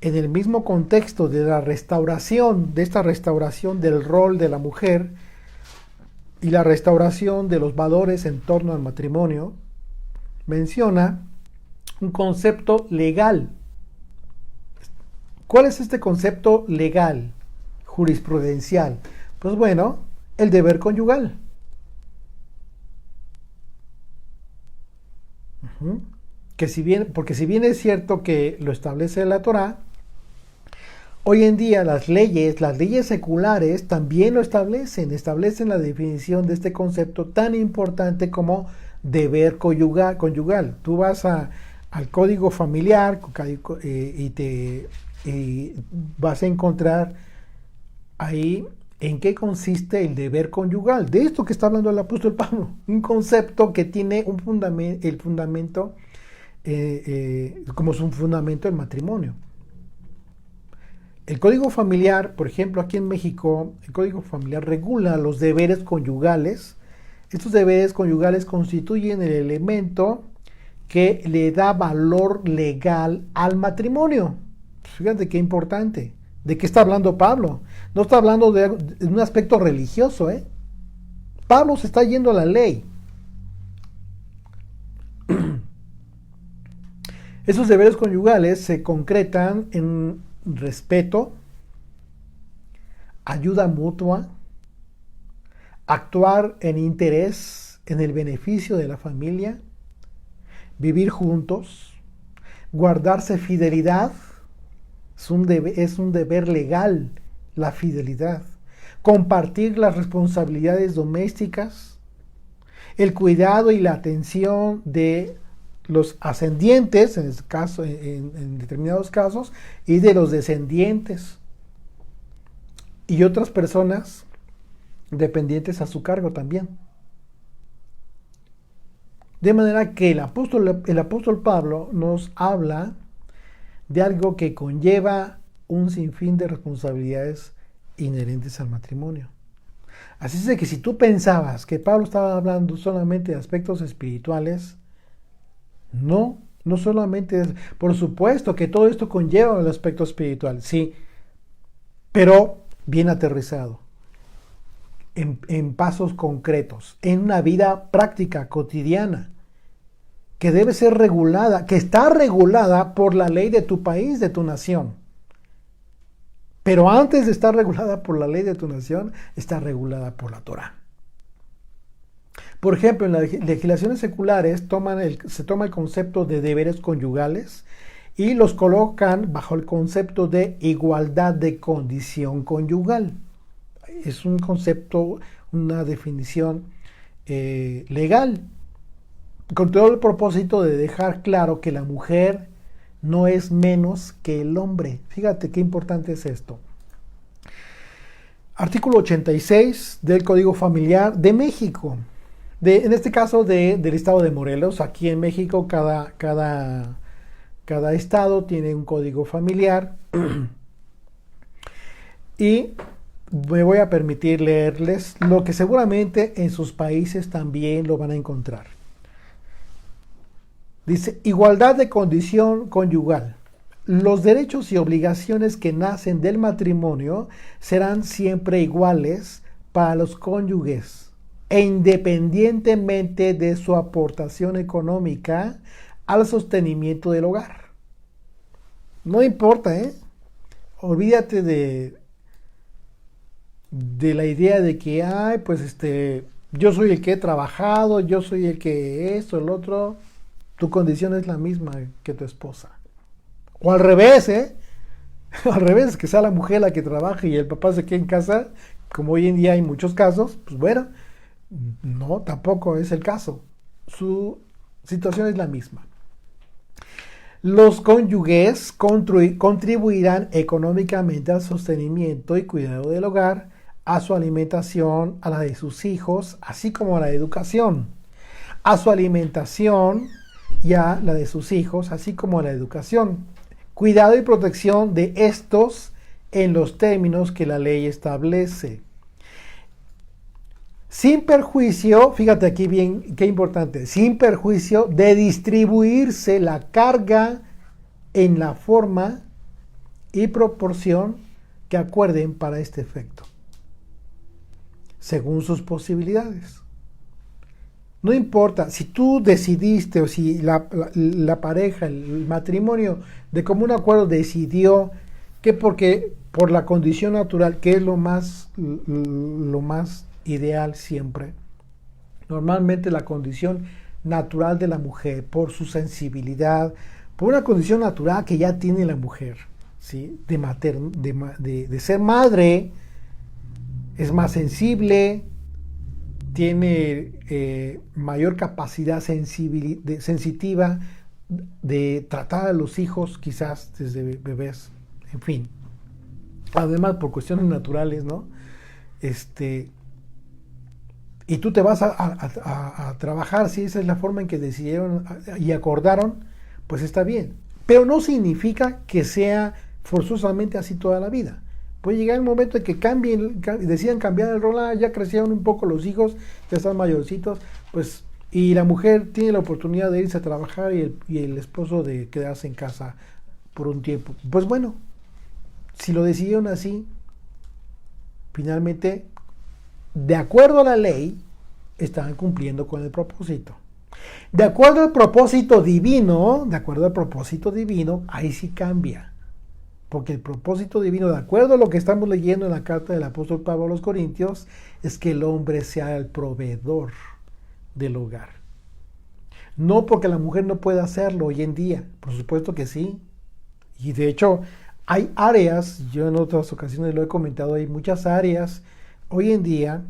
en el mismo contexto de la restauración, de esta restauración del rol de la mujer y la restauración de los valores en torno al matrimonio, menciona un concepto legal. ¿Cuál es este concepto legal, jurisprudencial? Pues bueno, el deber conyugal. Uh-huh. Porque si bien es cierto que lo establece la Torá, hoy en día las leyes seculares también lo establecen la definición de este concepto tan importante como deber conyugal. Tú vas al código familiar y vas a encontrar ahí en qué consiste el deber conyugal. De esto que está hablando el apóstol Pablo, un concepto que tiene el fundamento, como es un fundamento el matrimonio. El Código Familiar, por ejemplo, aquí en México, el Código Familiar regula los deberes conyugales. Estos deberes conyugales constituyen el elemento que le da valor legal al matrimonio. Fíjate qué importante. ¿De qué está hablando Pablo? No está hablando de un aspecto religioso, ¿eh? Pablo se está yendo a la ley. Esos deberes conyugales se concretan en respeto, ayuda mutua, actuar en interés, en el beneficio de la familia, vivir juntos, guardarse fidelidad, es un deber legal la fidelidad, compartir las responsabilidades domésticas, el cuidado y la atención de los ascendientes, en determinados casos, y de los descendientes y otras personas dependientes a su cargo también. De manera que el apóstol Pablo nos habla de algo que conlleva un sinfín de responsabilidades inherentes al matrimonio. Así es de que si tú pensabas que Pablo estaba hablando solamente de aspectos espirituales, no solamente es, por supuesto que todo esto conlleva el aspecto espiritual, sí, pero bien aterrizado, en pasos concretos, en una vida práctica, cotidiana, que debe ser regulada, que está regulada por la ley de tu país, de tu nación. Pero antes de estar regulada por la ley de tu nación, está regulada por la Torá. Por ejemplo, en las legislaciones seculares se toma el concepto de deberes conyugales y los colocan bajo el concepto de igualdad de condición conyugal. Es un concepto, una definición legal, con todo el propósito de dejar claro que la mujer no es menos que el hombre. Fíjate qué importante es esto. Artículo 86 del Código Familiar de México. En este caso del estado de Morelos. Aquí en México cada estado tiene un código familiar. Y me voy a permitir leerles lo que seguramente en sus países también lo van a encontrar. Dice, igualdad de condición conyugal. Los derechos y obligaciones que nacen del matrimonio serán siempre iguales para los cónyuges e independientemente de su aportación económica al sostenimiento del hogar. No importa, ¿eh? Olvídate de la idea de que, yo soy el que he trabajado, yo soy el que esto, el otro. Tu condición es la misma que tu esposa. O al revés, Al revés, que sea la mujer la que trabaje y el papá se quede en casa, como hoy en día hay muchos casos, pues bueno, no, tampoco es el caso. Su situación es la misma. Los cónyuges contribuirán económicamente al sostenimiento y cuidado del hogar, a su alimentación, a la de sus hijos, así como a la educación. A su alimentación y a la de sus hijos, así como a la educación. Cuidado y protección de estos en los términos que la ley establece. Sin perjuicio, fíjate aquí bien, qué importante, sin perjuicio de distribuirse la carga en la forma y proporción que acuerden para este efecto, según sus posibilidades. No importa, si tú decidiste o si la pareja, el matrimonio, de común acuerdo decidió que por la condición natural, que es lo más ideal siempre. Normalmente la condición natural de la mujer, por su sensibilidad, por una condición natural que ya tiene la mujer, ¿sí? De ser madre, es más sensible, tiene mayor capacidad sensitiva de tratar a los hijos, quizás desde bebés, en fin. Además, por cuestiones naturales, ¿no? Y tú te vas a trabajar, si esa es la forma en que decidieron y acordaron, pues está bien. Pero no significa que sea forzosamente así toda la vida. Puede llegar el momento en que decidan cambiar el rol, ya crecieron un poco los hijos, ya están mayorcitos, pues, y la mujer tiene la oportunidad de irse a trabajar y el esposo de quedarse en casa por un tiempo. Pues bueno, si lo decidieron así, finalmente, de acuerdo a la ley, están cumpliendo con el propósito. De acuerdo al propósito divino, ahí sí cambia. Porque el propósito divino, de acuerdo a lo que estamos leyendo en la carta del apóstol Pablo a los Corintios, es que el hombre sea el proveedor del hogar. No porque la mujer no pueda hacerlo hoy en día, por supuesto que sí. Y de hecho, hay áreas, yo en otras ocasiones lo he comentado, hay muchas áreas hoy en día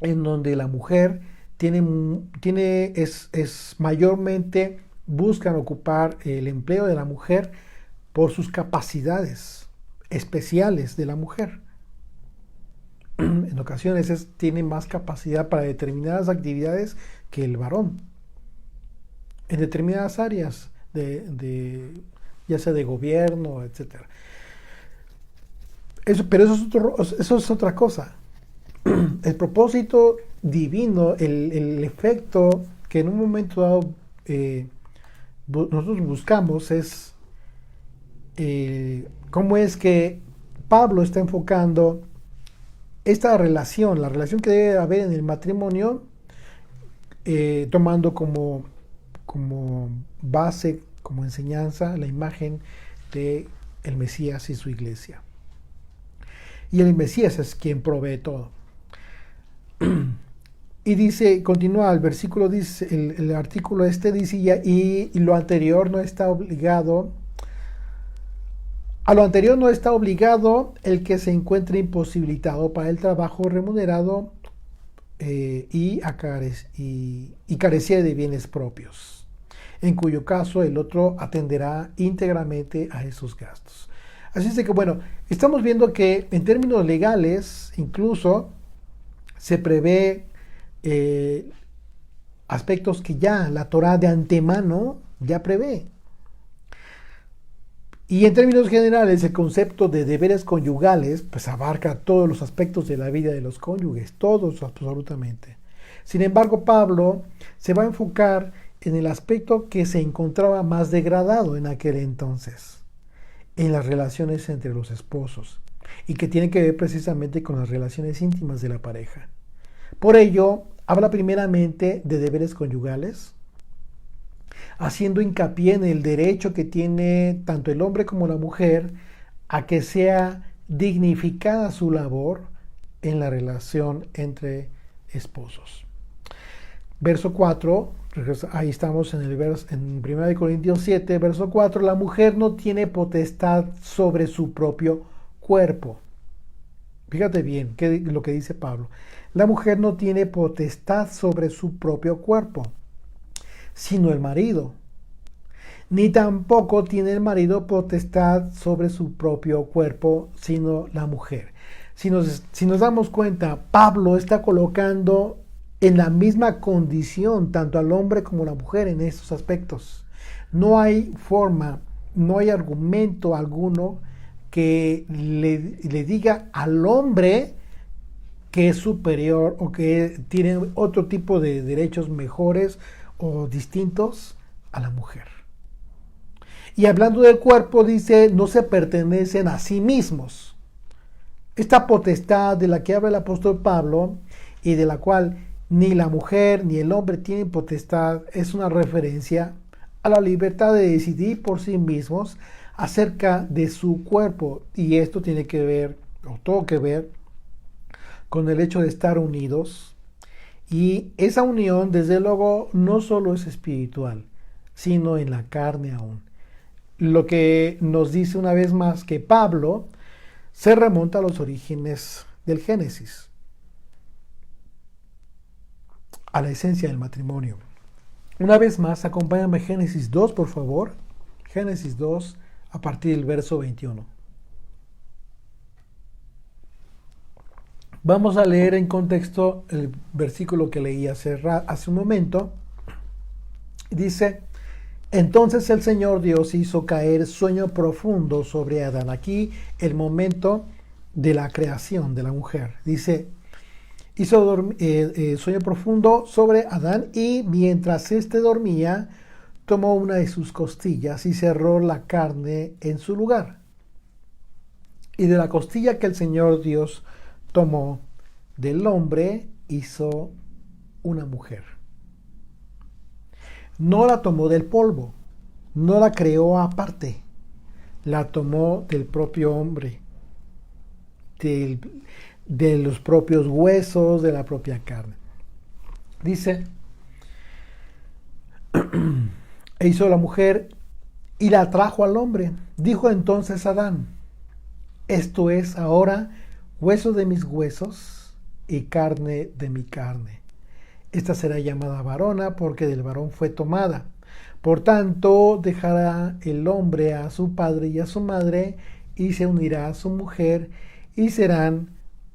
en donde la mujer es mayormente buscan ocupar el empleo de la mujer por sus capacidades especiales de la mujer. En ocasiones tiene más capacidad para determinadas actividades que el varón. En determinadas áreas ya sea de gobierno, etc. Pero eso es otra cosa. El propósito divino, el efecto que en un momento dado nosotros buscamos es cómo es que Pablo está enfocando esta relación, la relación que debe haber en el matrimonio, tomando como base, como enseñanza, la imagen de el Mesías y su iglesia. Y el Mesías es quien provee todo. Y dice, continúa el versículo, dice, el artículo dice, y lo anterior no está obligado, a lo anterior no está obligado el que se encuentre imposibilitado para el trabajo remunerado y carecía de bienes propios, en cuyo caso el otro atenderá íntegramente a esos gastos. Así es de que, bueno, estamos viendo que en términos legales, incluso, se prevé aspectos que ya la Torá de antemano ya prevé. Y en términos generales, el concepto de deberes conyugales pues abarca todos los aspectos de la vida de los cónyuges, todos absolutamente. Sin embargo, Pablo se va a enfocar en el aspecto que se encontraba más degradado en aquel entonces, en las relaciones entre los esposos, y que tiene que ver precisamente con las relaciones íntimas de la pareja. Por ello, habla primeramente de deberes conyugales, haciendo hincapié en el derecho que tiene tanto el hombre como la mujer a que sea dignificada su labor en la relación entre esposos. Verso 4, ahí estamos en en 1 Corintios 7, verso 4, la mujer no tiene potestad sobre su propio cuerpo. Fíjate bien lo que dice Pablo. La mujer no tiene potestad sobre su propio cuerpo, sino el marido. Ni tampoco tiene el marido potestad sobre su propio cuerpo, sino la mujer. Si nos damos cuenta, Pablo está colocando en la misma condición tanto al hombre como a la mujer en estos aspectos. No hay forma, no hay argumento alguno que le diga al hombre que es superior o que tiene otro tipo de derechos mejores o distintos a la mujer. Y hablando del cuerpo, dice, no se pertenecen a sí mismos. Esta potestad de la que habla el apóstol Pablo y de la cual ni la mujer ni el hombre tienen potestad es una referencia a la libertad de decidir por sí mismos acerca de su cuerpo. Y esto tiene que ver, o todo que ver, con el hecho de estar unidos. Y esa unión, desde luego, no solo es espiritual, sino en la carne aún. Lo que nos dice una vez más que Pablo se remonta a los orígenes del Génesis, a la esencia del matrimonio. Una vez más, acompáñame a Génesis 2, por favor. Génesis 2, a partir del verso 21. Vamos a leer en contexto el versículo que leí hace un momento. Dice: entonces el Señor Dios hizo caer sueño profundo sobre Adán. Aquí el momento de la creación de la mujer. Dice: hizo sueño profundo sobre Adán, y mientras éste dormía, tomó una de sus costillas y cerró la carne en su lugar. Y de la costilla que el Señor Dios tomó del hombre, hizo una mujer. No la tomó del polvo, no la creó aparte, la tomó del propio hombre, de los propios huesos, de la propia carne. Dice: e hizo la mujer y la trajo al hombre. Dijo entonces Adán: esto es ahora hueso de mis huesos y carne de mi carne. Esta será llamada varona, porque del varón fue tomada. Por tanto, dejará el hombre a su padre y a su madre, y se unirá a su mujer, y serán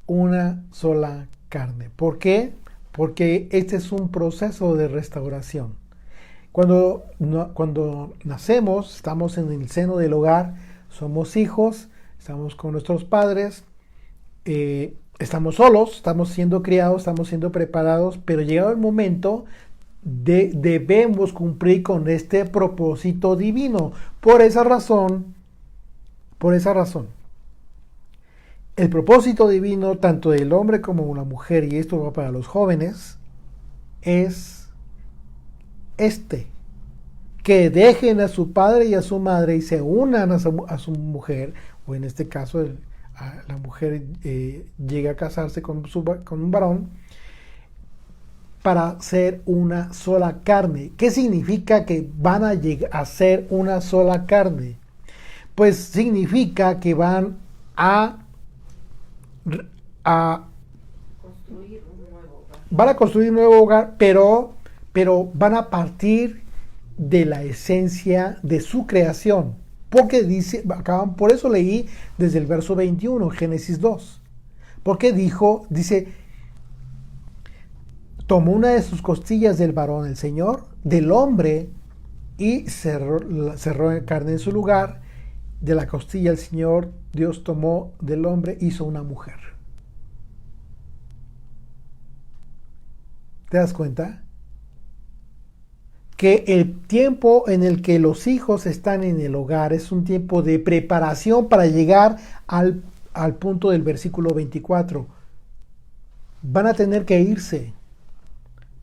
una sola carne. ¿Por qué? Porque este es un proceso de restauración. Cuando nacemos, estamos en el seno del hogar, somos hijos, estamos con nuestros padres, estamos solos, estamos siendo criados, estamos siendo preparados, pero llegado el momento debemos cumplir con este propósito divino. Por esa razón, el propósito divino, tanto del hombre como de la mujer, y esto va para los jóvenes, es que dejen a su padre y a su madre y se unan a su mujer, o en este caso la mujer llega a casarse con un varón, para ser una sola carne. ¿Qué significa que van a llegar a ser una sola carne? Pues significa que van a construir un nuevo hogar. Van a construir un nuevo hogar, pero van a partir de la esencia de su creación. Porque por eso leí desde el verso 21, Génesis 2. Porque dice, tomó una de sus costillas del varón, el Señor, del hombre, y cerró carne en su lugar. De la costilla el Señor Dios tomó del hombre, hizo una mujer. ¿Te das cuenta? Que el tiempo en el que los hijos están en el hogar es un tiempo de preparación para llegar al punto del versículo 24. Van a tener que irse.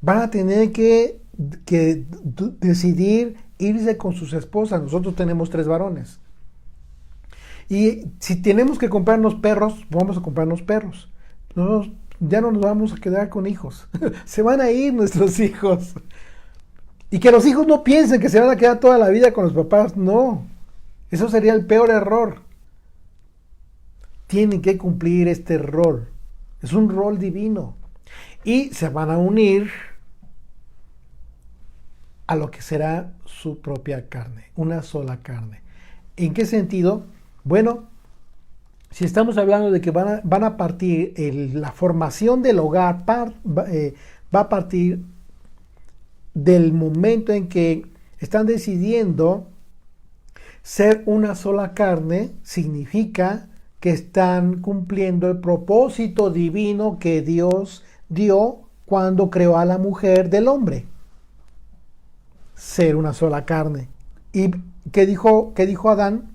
Van a tener que decidir irse con sus esposas. Nosotros tenemos 3 varones. Y si tenemos que comprarnos perros, vamos a comprarnos perros. Ya no nos vamos a quedar con hijos. Se van a ir nuestros hijos. Y que los hijos no piensen que se van a quedar toda la vida con los papás. No. Eso sería el peor error. Tienen que cumplir este rol. Es un rol divino. Y se van a unir a lo que será su propia carne. Una sola carne. ¿En qué sentido? Bueno, si estamos hablando de que van a partir, la formación del hogar va a partir del momento en que están decidiendo ser una sola carne, significa que están cumpliendo el propósito divino que Dios dio cuando creó a la mujer del hombre. Ser una sola carne. ¿Y qué dijo Adán?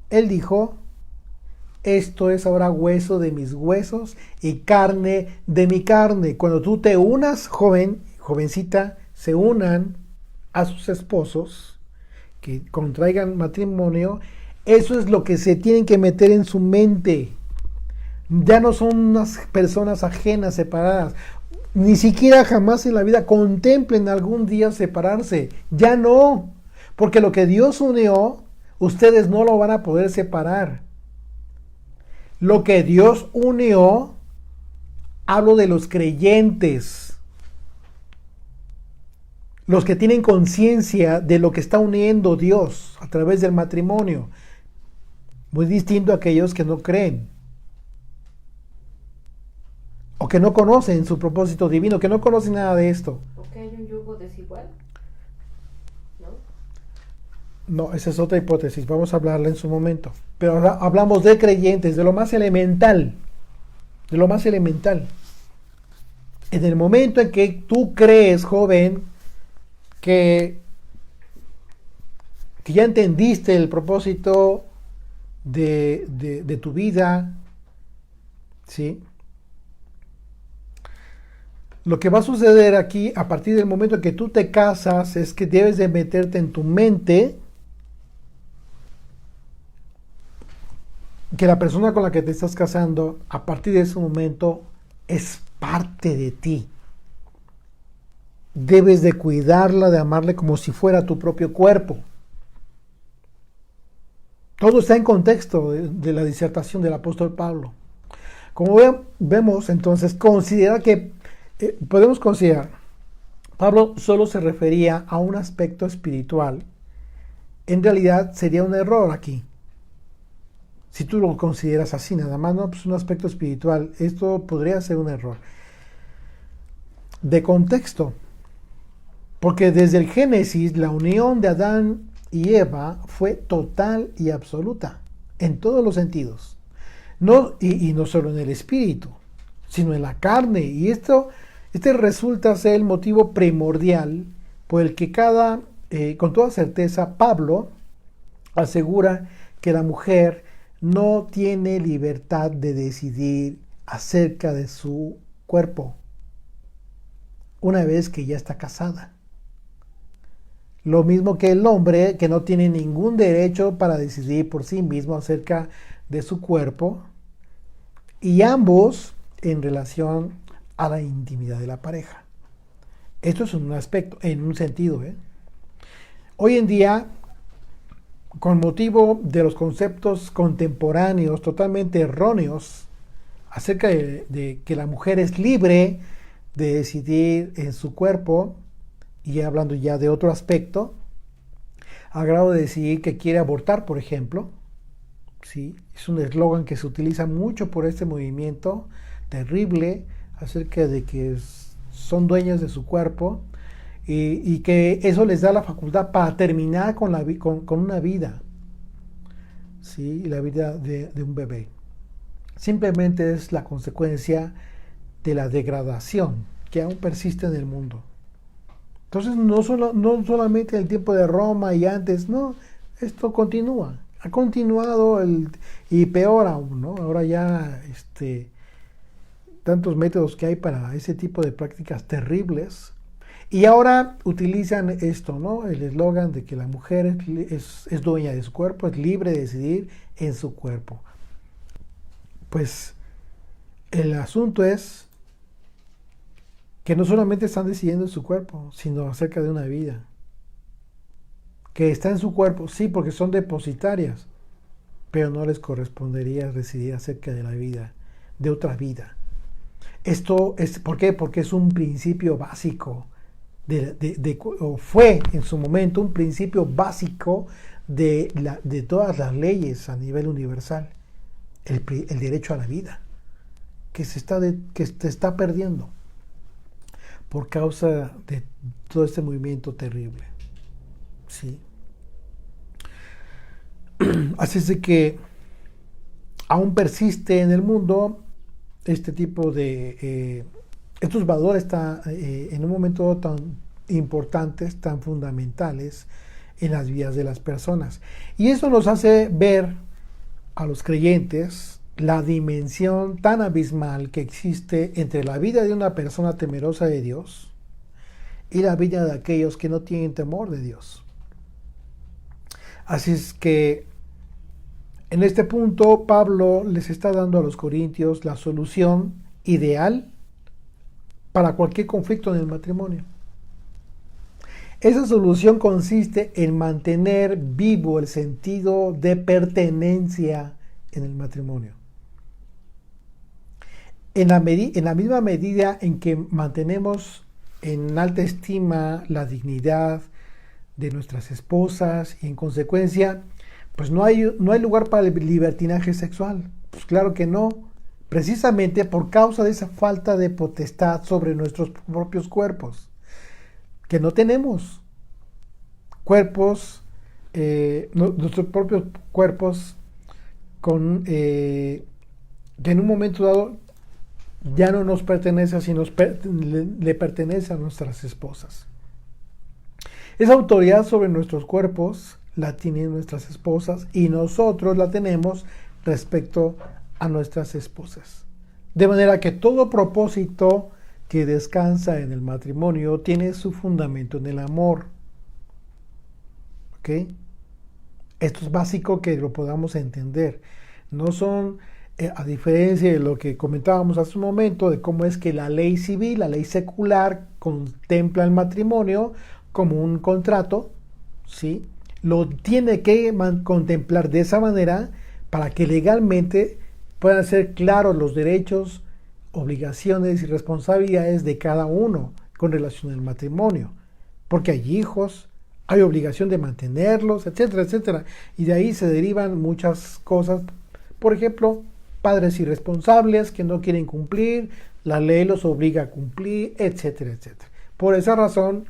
Él dijo: esto es ahora hueso de mis huesos y carne de mi carne. Cuando tú te unas, jovencita, se unan a sus esposos, que contraigan matrimonio, eso es lo que se tienen que meter en su mente. Ya no son unas personas ajenas, separadas. Ni siquiera jamás en la vida contemplen algún día separarse. Ya no. Porque lo que Dios unió, ustedes no lo van a poder separar. Lo que Dios unió, hablo de los creyentes. Los que tienen conciencia de lo que está uniendo Dios a través del matrimonio. Muy distinto a aquellos que no creen. O que no conocen su propósito divino, que no conocen nada de esto. ¿Porque hay un yugo desigual? No, esa es otra hipótesis, vamos a hablarla en su momento. Pero ahora hablamos de creyentes, de lo más elemental. De lo más elemental. En el momento en que tú crees, joven, que ya entendiste el propósito de tu vida, ¿sí? Lo que va a suceder aquí, a partir del momento en que tú te casas, es que debes de meterte en tu mente que la persona con la que te estás casando, a partir de ese momento, es parte de ti. Debes de cuidarla, de amarle como si fuera tu propio cuerpo. Todo está en contexto de la disertación del apóstol Pablo. Como vemos, entonces, podemos considerar, Pablo solo se refería a un aspecto espiritual. En realidad sería un error aquí. Si tú lo consideras así, nada más, no, pues un aspecto espiritual, esto podría ser un error. De contexto, porque desde el Génesis la unión de Adán y Eva fue total y absoluta, en todos los sentidos. No, y no solo en el espíritu, sino en la carne. Y este resulta ser el motivo primordial por el que con toda certeza, Pablo asegura que la mujer no tiene libertad de decidir acerca de su cuerpo una vez que ya está casada. Lo mismo que el hombre, que no tiene ningún derecho para decidir por sí mismo acerca de su cuerpo, y ambos en relación a la intimidad de la pareja. Esto es un aspecto, en un sentido. Hoy en día, con motivo de los conceptos contemporáneos totalmente erróneos acerca de que la mujer es libre de decidir en su cuerpo, y hablando ya de otro aspecto, a grado de decidir que quiere abortar, por ejemplo, ¿sí? Es un eslogan que se utiliza mucho por este movimiento terrible acerca de que son dueños de su cuerpo y que eso les da la facultad para terminar con una vida, ¿sí? La vida de un bebé. Simplemente es la consecuencia de la degradación que aún persiste en el mundo. Entonces no solamente en el tiempo de Roma y antes, no, esto continúa. Ha continuado y peor aún, ¿no? Ahora ya tantos métodos que hay para ese tipo de prácticas terribles. Y ahora utilizan esto, ¿no? El eslogan de que la mujer es dueña de su cuerpo, es libre de decidir en su cuerpo. Pues el asunto es que no solamente están decidiendo en su cuerpo, sino acerca de una vida. Que está en su cuerpo, sí, porque son depositarias, pero no les correspondería decidir acerca de la vida, de otra vida. Esto es, ¿por qué? Porque es un principio básico, o fue en su momento un principio básico de todas las leyes a nivel universal, el derecho a la vida, que se está perdiendo por causa de todo este movimiento terrible. ¿Sí? Así es de que aún persiste en el mundo este tipo de estos valores en un momento tan importantes, tan fundamentales en las vidas de las personas. Y eso nos hace ver a los creyentes la dimensión tan abismal que existe entre la vida de una persona temerosa de Dios y la vida de aquellos que no tienen temor de Dios. Así es que En este punto, Pablo les está dando a los corintios la solución ideal para cualquier conflicto en el matrimonio. Esa solución consiste en mantener vivo el sentido de pertenencia en el matrimonio. En la misma medida en que mantenemos en alta estima la dignidad de nuestras esposas y en consecuencia, pues no hay lugar para el libertinaje sexual. Pues claro que no, precisamente por causa de esa falta de potestad sobre nuestros propios cuerpos, que no tenemos nuestros propios cuerpos que en un momento dado ya no nos pertenece, sino le pertenece a nuestras esposas. Esa autoridad sobre nuestros cuerpos la tienen nuestras esposas y nosotros la tenemos respecto a nuestras esposas. De manera que todo propósito que descansa en el matrimonio tiene su fundamento en el amor. ¿Ok? Esto es básico que lo podamos entender. No son, a diferencia de lo que comentábamos hace un momento, de cómo es que la ley civil, la ley secular, contempla el matrimonio como un contrato, ¿sí? Lo tiene que contemplar de esa manera para que legalmente puedan ser claros los derechos, obligaciones y responsabilidades de cada uno con relación al matrimonio. Porque hay hijos, hay obligación de mantenerlos, etcétera, etcétera. Y de ahí se derivan muchas cosas. Por ejemplo, padres irresponsables que no quieren cumplir, la ley los obliga a cumplir, etcétera, etcétera. Por esa razón,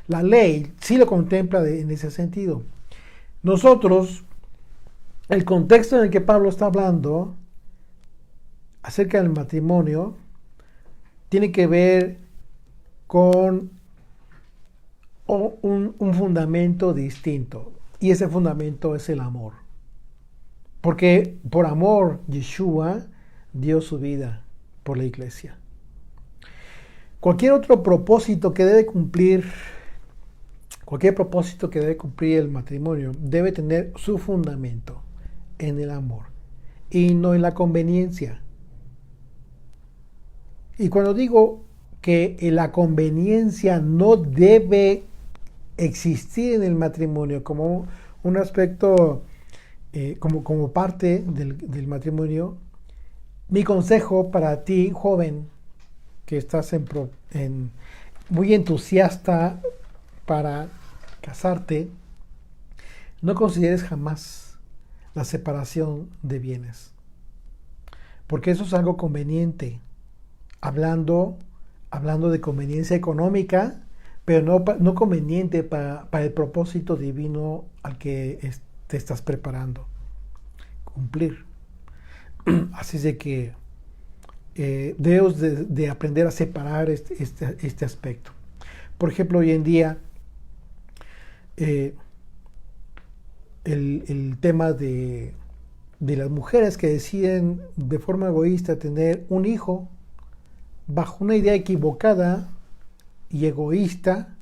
la ley sí lo contempla en ese sentido. Nosotros, el contexto en el que Pablo está hablando acerca del matrimonio tiene que ver con un fundamento distinto. Y ese fundamento es el amor. Porque por amor, Yeshua dio su vida por la iglesia. Cualquier propósito que debe cumplir el matrimonio debe tener su fundamento en el amor y no en la conveniencia. Y cuando digo que la conveniencia no debe existir en el matrimonio como un aspecto, como parte del matrimonio, mi consejo para ti, joven, que estás muy entusiasta para casarte, no consideres jamás la separación de bienes, porque eso es algo conveniente, hablando de conveniencia económica, pero no conveniente para el propósito divino al que te estás preparando cumplir. Así es de que debemos de aprender a separar este aspecto. Por ejemplo, hoy en día el tema de las mujeres que deciden de forma egoísta tener un hijo bajo una idea equivocada y egoísta,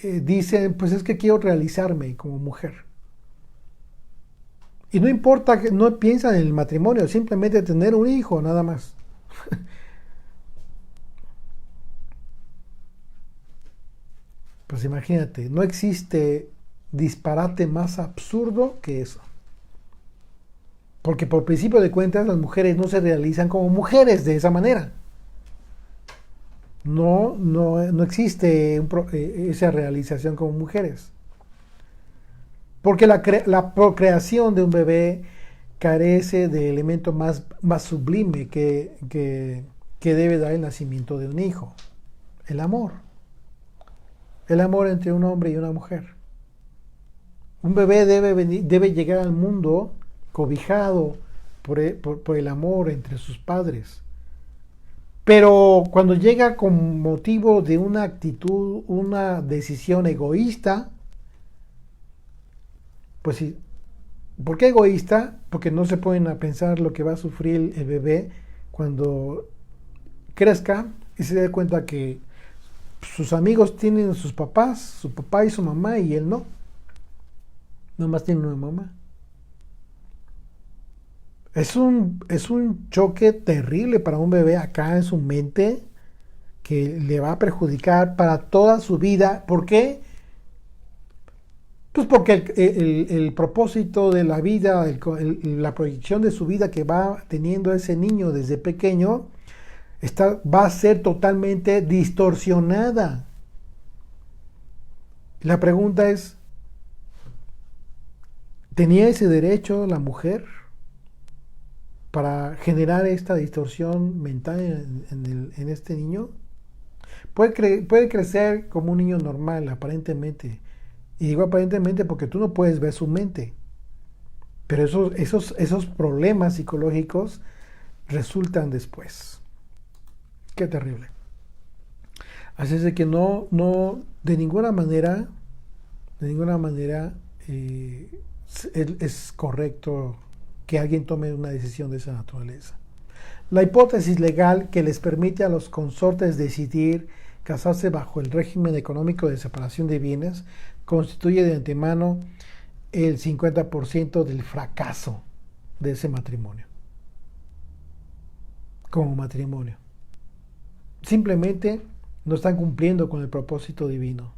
dicen, pues es que quiero realizarme como mujer. Y no importa, que no piensan en el matrimonio, simplemente tener un hijo, nada más. Pues imagínate, no existe disparate más absurdo que eso. Porque por principio de cuentas las mujeres no se realizan como mujeres de esa manera. No existe esa realización como mujeres. Porque la procreación de un bebé carece de elemento más sublime que debe dar el nacimiento de un hijo. El amor. El amor entre un hombre y una mujer. Un bebé debe llegar al mundo cobijado por el amor entre sus padres. Pero cuando llega con motivo de una actitud, una decisión egoísta, pues sí. ¿Por qué egoísta? Porque no se ponen a pensar lo que va a sufrir el bebé cuando crezca y se dé cuenta que sus amigos tienen sus papás, su papá y su mamá, y él no. Nomás tiene una mamá. Es un choque terrible para un bebé acá en su mente que le va a perjudicar para toda su vida. ¿Por qué? Pues porque el propósito de la vida, la proyección de su vida que va teniendo ese niño desde pequeño, va a ser totalmente distorsionada. La pregunta es, ¿tenía ese derecho la mujer para generar esta distorsión mental en este niño? Puede crecer como un niño normal, aparentemente. Y digo aparentemente porque tú no puedes ver su mente. Pero esos problemas psicológicos resultan después. Qué terrible. Así es de que de ninguna manera, es correcto que alguien tome una decisión de esa naturaleza. La hipótesis legal que les permite a los consortes decidir casarse bajo el régimen económico de separación de bienes constituye de antemano el 50% del fracaso de ese matrimonio. Como matrimonio. Simplemente no están cumpliendo con el propósito divino.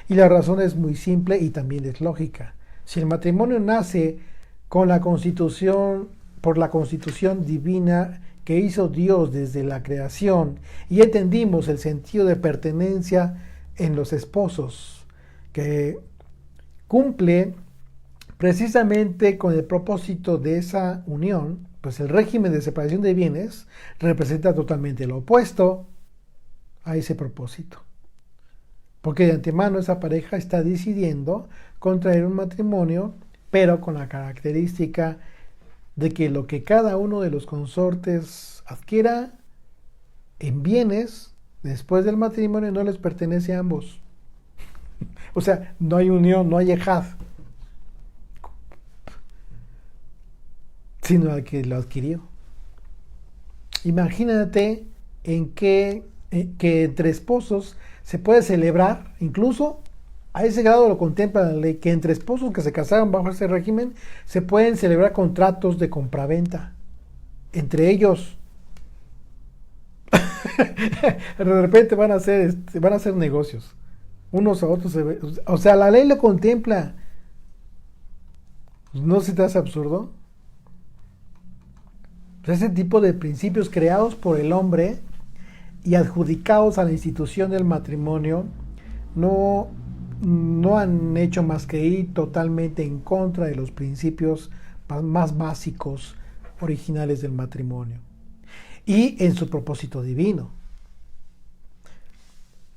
Y la razón es muy simple y también es lógica. Si el matrimonio nace con la constitución, por la constitución divina que hizo Dios desde la creación, y entendimos el sentido de pertenencia en los esposos, que cumple precisamente con el propósito de esa unión, pues el régimen de separación de bienes representa totalmente lo opuesto a ese propósito. Porque de antemano esa pareja está decidiendo contraer un matrimonio, pero con la característica de que lo que cada uno de los consortes adquiera en bienes después del matrimonio no les pertenece a ambos. O sea, no hay unión, no hay ejad, sino al que lo adquirió. Imagínate que entre esposos se puede celebrar, incluso a ese grado lo contempla la ley, que entre esposos que se casaron bajo ese régimen se pueden celebrar contratos de compraventa entre ellos. De repente van a hacer negocios unos a otros. O sea, la ley lo contempla. ¿No se te hace absurdo? Ese tipo de principios creados por el hombre y adjudicados a la institución del matrimonio no han hecho más que ir totalmente en contra de los principios más básicos originales del matrimonio y en su propósito divino.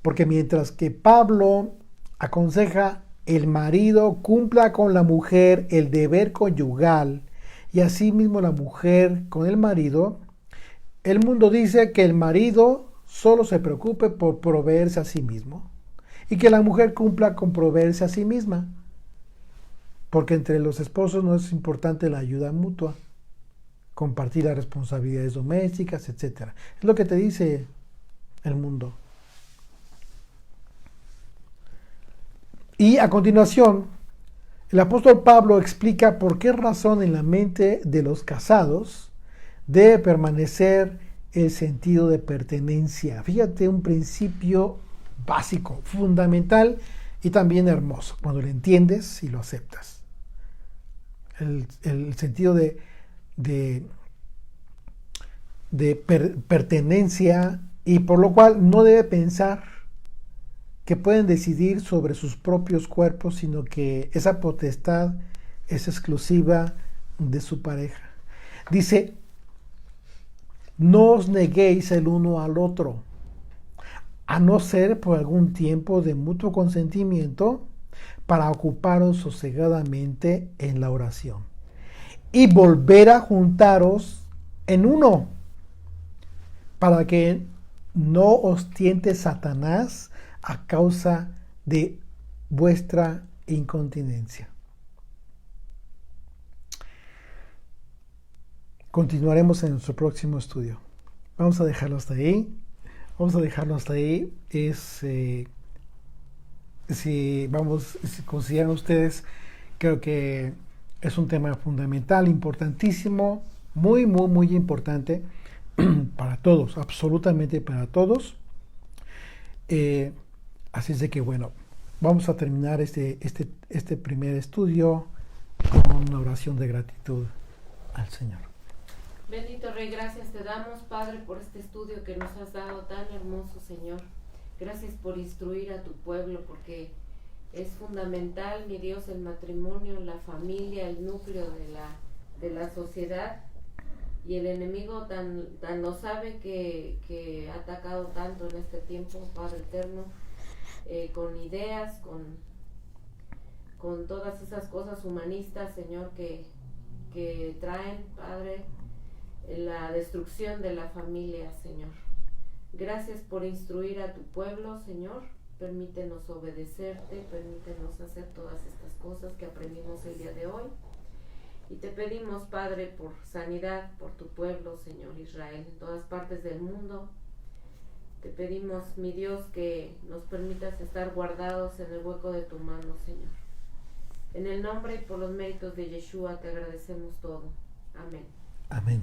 Porque mientras que Pablo aconseja el marido cumpla con la mujer el deber conyugal y asimismo la mujer con el marido, el mundo dice que el marido solo se preocupe por proveerse a sí mismo y que la mujer cumpla con proveerse a sí misma, porque entre los esposos no es importante la ayuda mutua, compartir las responsabilidades domésticas, etc. Es lo que te dice el mundo. Y a continuación, el apóstol Pablo explica por qué razón en la mente de los casados debe permanecer el sentido de pertenencia. Fíjate, un principio básico, fundamental y también hermoso, cuando lo entiendes y lo aceptas. El sentido de pertenencia, y por lo cual no debe pensar que pueden decidir sobre sus propios cuerpos, sino que esa potestad es exclusiva de su pareja. Dice, no os neguéis el uno al otro, a no ser por algún tiempo de mutuo consentimiento, para ocuparos sosegadamente en la oración y volver a juntaros en uno, para que no os tiente Satanás a causa de vuestra incontinencia. Continuaremos en nuestro próximo estudio. Vamos a dejarlo hasta ahí. Si consideran ustedes, creo que es un tema fundamental, importantísimo, muy, muy, muy importante para todos, absolutamente para todos. Eh, Así es de que, bueno, vamos a terminar este primer estudio con una oración de gratitud al Señor. Bendito Rey, gracias te damos, Padre, por este estudio que nos has dado tan hermoso, Señor. Gracias por instruir a tu pueblo, porque es fundamental, mi Dios, el matrimonio, la familia, el núcleo de la sociedad. Y el enemigo tan lo sabe que ha atacado tanto en este tiempo, Padre eterno, con ideas, con todas esas cosas humanistas, Señor, que traen, Padre, la destrucción de la familia, Señor. Gracias por instruir a tu pueblo, Señor. Permítenos obedecerte, permítenos hacer todas estas cosas que aprendimos el día de hoy. Y te pedimos, Padre, por sanidad, por tu pueblo, Señor Israel, en todas partes del mundo. Te pedimos, mi Dios, que nos permitas estar guardados en el hueco de tu mano, Señor. En el nombre y por los méritos de Yeshua te agradecemos todo. Amén. Amén.